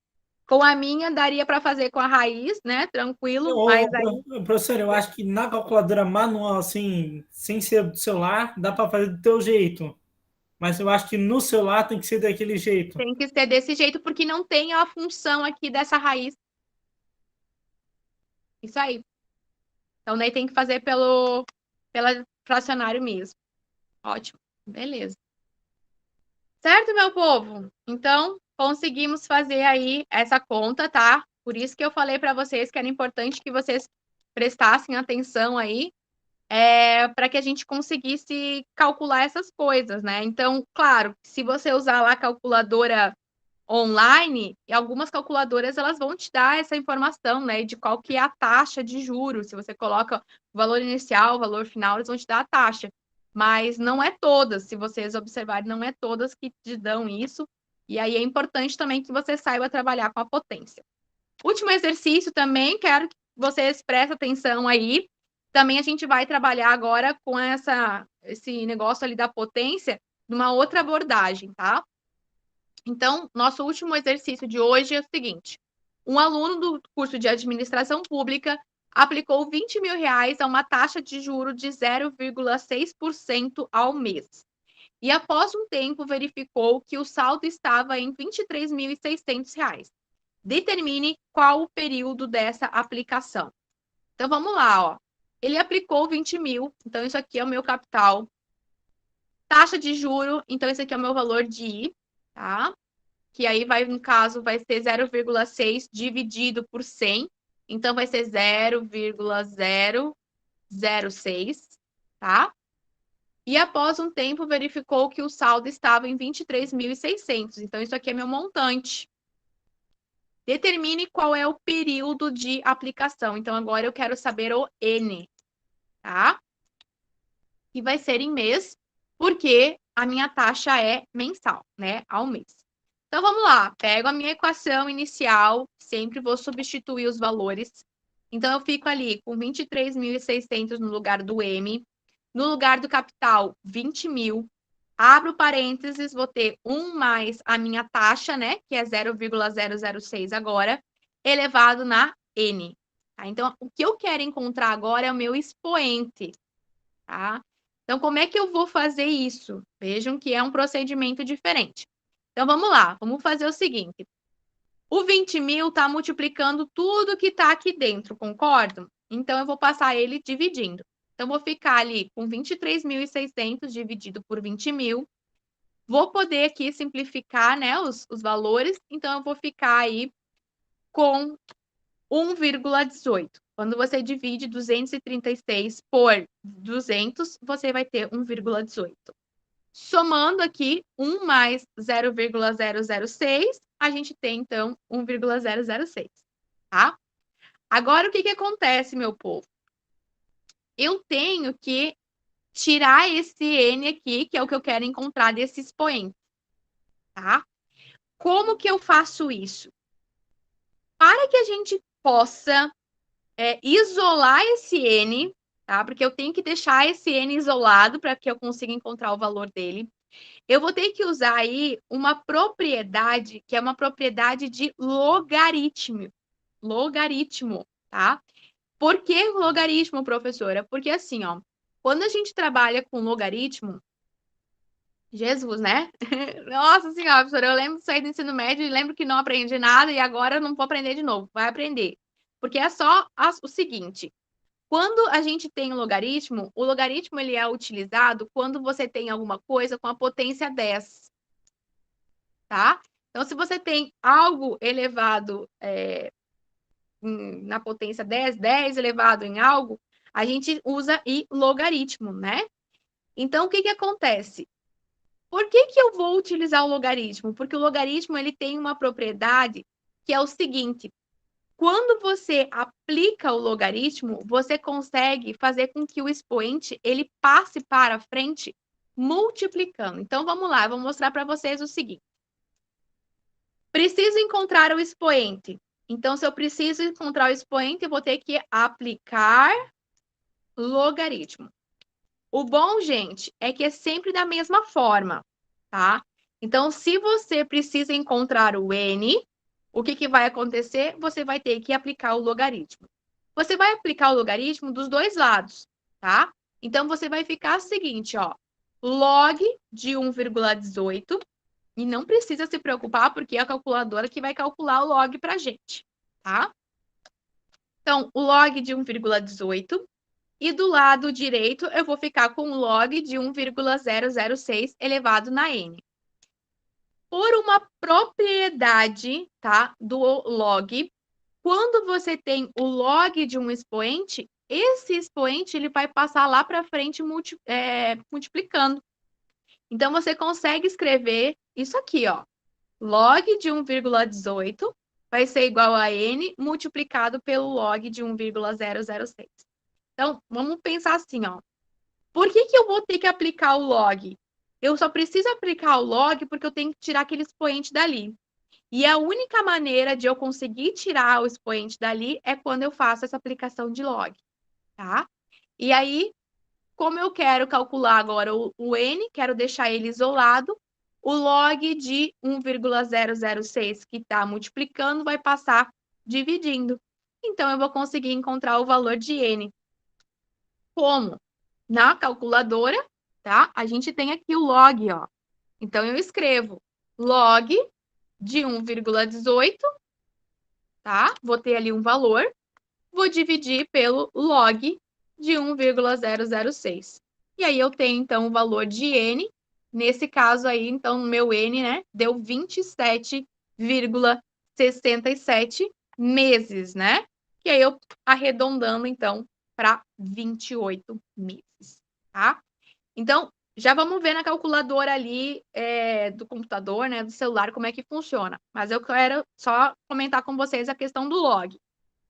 Com a minha, daria para fazer com a raiz, né? Tranquilo, mas aí... Professor, eu acho que na calculadora manual, assim, sem ser do celular, dá para fazer do teu jeito. Mas eu acho que no celular tem que ser daquele jeito. Tem que ser desse jeito, porque não tem a função aqui dessa raiz. Isso aí. Então, daí tem que fazer pela fracionário mesmo. Ótimo. Beleza. Certo, meu povo? Então, conseguimos fazer aí essa conta, tá? Por isso que eu falei para vocês que era importante que vocês prestassem atenção aí, para que a gente conseguisse calcular essas coisas, né? Então, claro, se você usar lá a calculadora online, e algumas calculadoras elas vão te dar essa informação, né, de qual que é a taxa de juros. Se você coloca o valor inicial, o valor final, eles vão te dar a taxa. Mas não é todas, se vocês observarem, não é todas que te dão isso. E aí é importante também que você saiba trabalhar com a potência. Último exercício também, quero que vocês prestem atenção aí. Também a gente vai trabalhar agora com esse negócio ali da potência, numa outra abordagem, tá? Então, nosso último exercício de hoje é o seguinte: um aluno do curso de administração pública aplicou R$20.000 a uma taxa de juros de 0,6% ao mês. E após um tempo, verificou que o saldo estava em R$23.600. Determine qual o período dessa aplicação. Então, vamos lá, ó. Ele aplicou 20 mil, então isso aqui é o meu capital. Taxa de juro, então esse aqui é o meu valor de I, tá? Que aí vai, no caso, vai ser 0,6 dividido por 100. Então, vai ser 0,006, tá? E após um tempo, verificou que o saldo estava em 23.600. Então, isso aqui é meu montante. Determine qual é o período de aplicação. Então, agora eu quero saber o N, tá? E vai ser em mês, porque a minha taxa é mensal, né? Ao mês. Então, vamos lá. Pego a minha equação inicial, sempre vou substituir os valores. Então, eu fico ali com 23.600 no lugar do M. No lugar do capital, 20 mil. Abro parênteses, vou ter 1 mais a minha taxa, né? Que é 0,006 agora, elevado na N. Tá? Então, o que eu quero encontrar agora é o meu expoente, tá? Então, como é que eu vou fazer isso? Vejam que é um procedimento diferente. Então, vamos lá. Vamos fazer o seguinte. O 20 mil está multiplicando tudo que está aqui dentro, concordam? Então, eu vou passar ele dividindo. Então, vou ficar ali com 23.600 dividido por 20 mil. Vou poder aqui simplificar, né, os valores. Então, eu vou ficar aí com 1,18. Quando você divide 236 por 200, você vai ter 1,18. Somando aqui 1 mais 0,006, a gente tem, então, 1,006, tá? Agora, o que acontece, meu povo? Eu tenho que tirar esse N aqui, que é o que eu quero encontrar desse expoente, tá? Como que eu faço isso? Para que a gente possa isolar esse N, tá? Porque eu tenho que deixar esse N isolado para que eu consiga encontrar o valor dele. Eu vou ter que usar aí uma propriedade, que é uma propriedade de logaritmo. Logaritmo, tá? Por que logaritmo, professora? Porque assim, ó, quando a gente trabalha com logaritmo, Jesus, né? Nossa senhora, professora, eu lembro de sair do ensino médio e lembro que não aprendi nada e agora eu não vou aprender de novo. Vai aprender. Porque é só o seguinte, quando a gente tem o logaritmo ele é utilizado quando você tem alguma coisa com a potência 10, tá? Então, se você tem algo elevado na potência 10, 10 elevado em algo, a gente usa logaritmo, né? Então, o que acontece? Por que eu vou utilizar o logaritmo? Porque o logaritmo ele tem uma propriedade que é o seguinte: quando você aplica o logaritmo, você consegue fazer com que o expoente ele passe para frente multiplicando. Então, vamos lá, eu vou mostrar para vocês o seguinte. Preciso encontrar o expoente. Então, se eu preciso encontrar o expoente, eu vou ter que aplicar logaritmo. O bom, gente, é que é sempre da mesma forma, tá? Então, se você precisa encontrar o N, o que vai acontecer? Você vai ter que aplicar o logaritmo. Você vai aplicar o logaritmo dos dois lados, tá? Então, você vai ficar o seguinte, ó. Log de 1,18. E não precisa se preocupar, porque é a calculadora que vai calcular o log pra gente, tá? Então, o log de 1,18. E do lado direito, eu vou ficar com o log de 1,006 elevado na N. Por uma propriedade, tá, do log, quando você tem o log de um expoente, esse expoente ele vai passar lá para frente multiplicando. Então, você consegue escrever isso aqui, ó. log de 1,18 vai ser igual a n multiplicado pelo log de 1,006. Então, vamos pensar assim, ó. Por que eu vou ter que aplicar o log? Eu só preciso aplicar o log porque eu tenho que tirar aquele expoente dali. E a única maneira de eu conseguir tirar o expoente dali é quando eu faço essa aplicação de log, tá? E aí, como eu quero calcular agora o n, quero deixar ele isolado, o log de 1,006 que está multiplicando vai passar dividindo. Então, eu vou conseguir encontrar o valor de n. Como? Na calculadora, tá? A gente tem aqui o log, ó. Então, eu escrevo log de 1,18, tá? Vou ter ali um valor, vou dividir pelo log de 1,006. E aí eu tenho, então, o valor de n. Nesse caso aí, então, o meu n, né, deu 27,67 meses, né? E aí eu arredondando, então, para 28 meses, tá? Então, já vamos ver na calculadora ali do computador, né, do celular, como é que funciona. Mas eu quero só comentar com vocês a questão do log.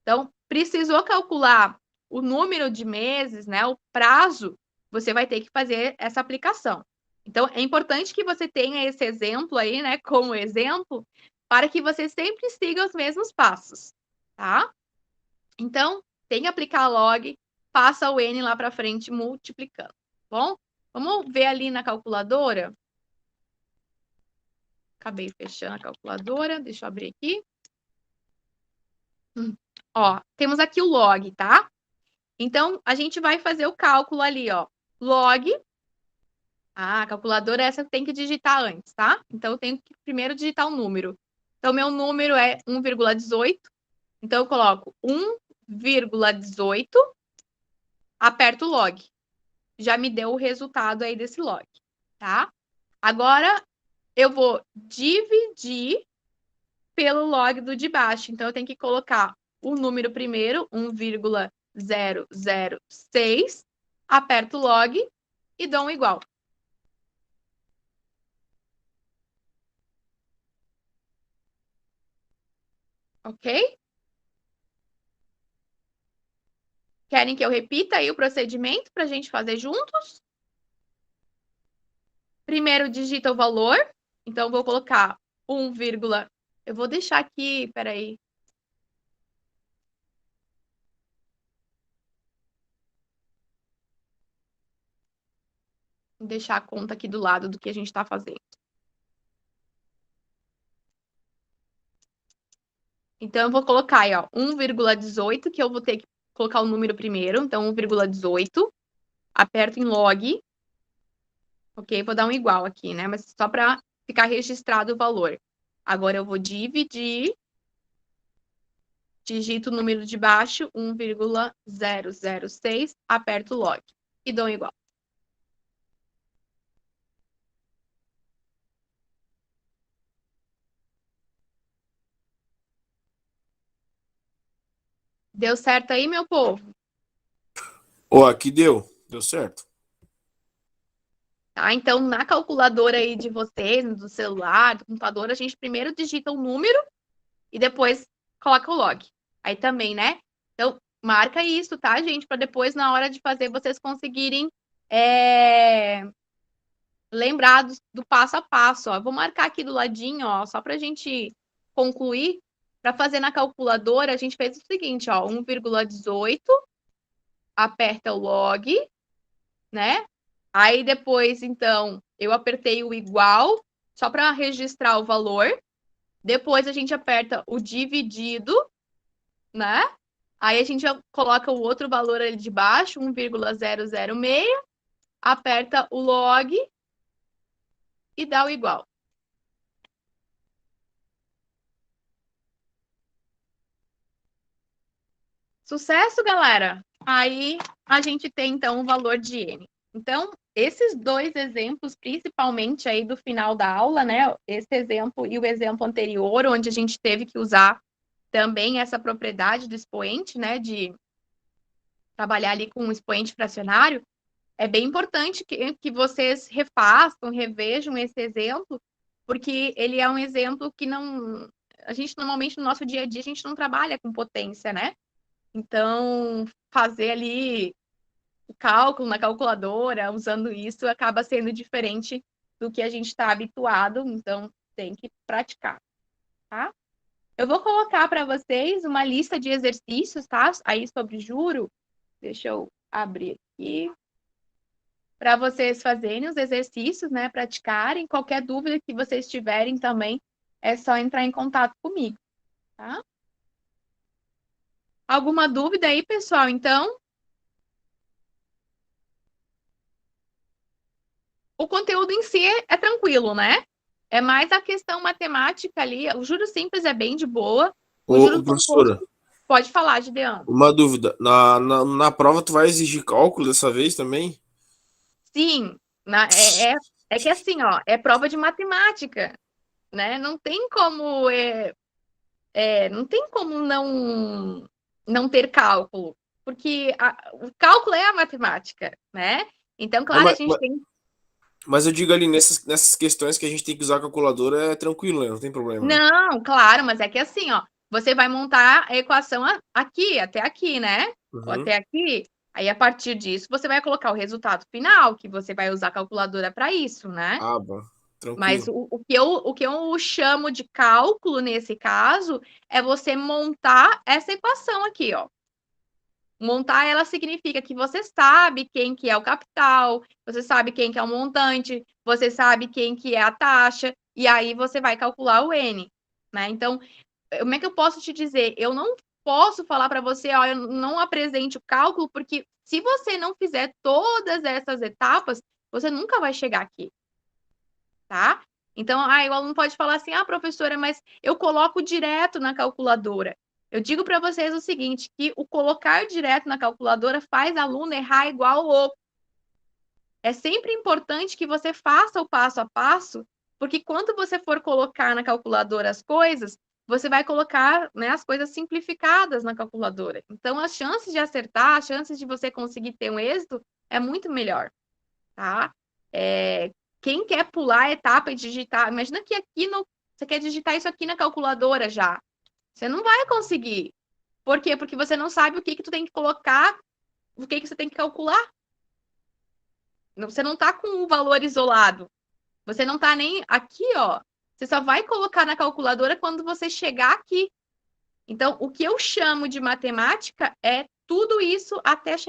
Então, precisou calcular o número de meses, né, o prazo, você vai ter que fazer essa aplicação. Então, é importante que você tenha esse exemplo aí, né, como exemplo, para que você sempre siga os mesmos passos, tá? Então, tem que aplicar log, passa o n lá para frente multiplicando, tá bom? Vamos ver ali na calculadora. Acabei fechando a calculadora, deixa eu abrir aqui. Ó, temos aqui o log, tá? Então, a gente vai fazer o cálculo ali, ó. Log. A calculadora essa tem que digitar antes, tá? Então, eu tenho que primeiro digitar o número. Então, meu número é 1,18. Então, eu coloco 1,18, aperto o log. Já me deu o resultado aí desse log, tá? Agora, eu vou dividir pelo log do de baixo. Então, eu tenho que colocar o número primeiro, 1,006, aperto o log e dou um igual. Ok? Querem que eu repita aí o procedimento para a gente fazer juntos? Primeiro digita o valor. Então, eu vou colocar 1, eu vou deixar aqui, peraí. Vou deixar a conta aqui do lado do que a gente está fazendo. Então, eu vou colocar aí, ó, 1,18, que eu vou ter que colocar o número primeiro. Então, 1,18. Aperto em log. Ok? Vou dar um igual aqui, né? Mas só para ficar registrado o valor. Agora, eu vou dividir. Digito o número de baixo, 1,006. Aperto log. E dou um igual. Deu certo aí, meu povo? Ó, aqui deu. Deu certo. Tá? Então, na calculadora aí de vocês, do celular, do computador, a gente primeiro digita o número e depois coloca o log. Aí também, né? Então, marca isso, tá, gente? Para depois, na hora de fazer, vocês conseguirem lembrar do passo a passo. Ó. Vou marcar aqui do ladinho, ó, só para a gente concluir. Para fazer na calculadora, a gente fez o seguinte, ó, 1,18, aperta o log, né? Aí depois, então, eu apertei o igual, só para registrar o valor. Depois a gente aperta o dividido, né? Aí a gente já coloca o outro valor ali de baixo, 1,006, aperta o log e dá o igual. Sucesso, galera? Aí a gente tem, então, o valor de n. Então, esses dois exemplos, principalmente aí do final da aula, né? Esse exemplo e o exemplo anterior, onde a gente teve que usar também essa propriedade do expoente, né? De trabalhar ali com um expoente fracionário. É bem importante que vocês refaçam, revejam esse exemplo, porque ele é um exemplo que não... A gente, normalmente, no nosso dia a dia, a gente não trabalha com potência, né? Então, fazer ali o cálculo na calculadora, usando isso, acaba sendo diferente do que a gente está habituado, então tem que praticar, tá? Eu vou colocar para vocês uma lista de exercícios, tá? Aí sobre juro, deixa eu abrir aqui, para vocês fazerem os exercícios, né? Praticarem. Qualquer dúvida que vocês tiverem também, é só entrar em contato comigo, tá? Alguma dúvida aí, pessoal? Então, o conteúdo em si é tranquilo, né? É mais a questão matemática ali. O juro simples é bem de boa. O Ô, juro professora, composto, pode falar, Gideão. uma dúvida. Na prova tu vai exigir cálculo dessa vez também? Sim, é que assim, ó, é prova de matemática, né? Não tem como, não tem como não ter cálculo, porque o cálculo é a matemática, né? Então, Não, claro, a gente tem... mas eu digo ali nessas questões que a gente tem que usar a calculadora é tranquilo, né? Não tem problema, né? Não, claro, mas é que assim, ó, você vai montar a equação aqui, até aqui, né? Ou Uhum. até aqui. Aí, a partir disso, você vai colocar o resultado final, que você vai usar a calculadora para isso, né? Ah, bom. Mas Tranquilo. o que eu chamo de cálculo nesse caso é você montar essa equação aqui, ó. Montar ela significa que você sabe quem que é o capital, você sabe quem que é o montante, você sabe quem que é a taxa, e aí você vai calcular o N, né? Então, como é que eu posso te dizer? Eu não posso falar para você, ó, eu não apresente o cálculo, porque se você não fizer todas essas etapas, você nunca vai chegar aqui, tá? Então, o aluno pode falar assim, professora, mas eu coloco direto na calculadora. Eu digo para vocês o seguinte, que o colocar direto na calculadora faz aluno errar igual o... É sempre importante que você faça o passo a passo, porque quando você for colocar na calculadora as coisas, você vai colocar, né, as coisas simplificadas na calculadora. Então, as chances de acertar, as chances de você conseguir ter um êxito é muito melhor, tá? Quem quer pular a etapa e digitar... Imagina que aqui você quer digitar isso aqui na calculadora já. Você não vai conseguir. Por quê? Porque você não sabe o que tu tem que colocar, o que você tem que calcular. Você não está com um valor isolado. Você não está nem aqui, ó. Você só vai colocar na calculadora quando você chegar aqui. Então, o que eu chamo de matemática é tudo isso até chegar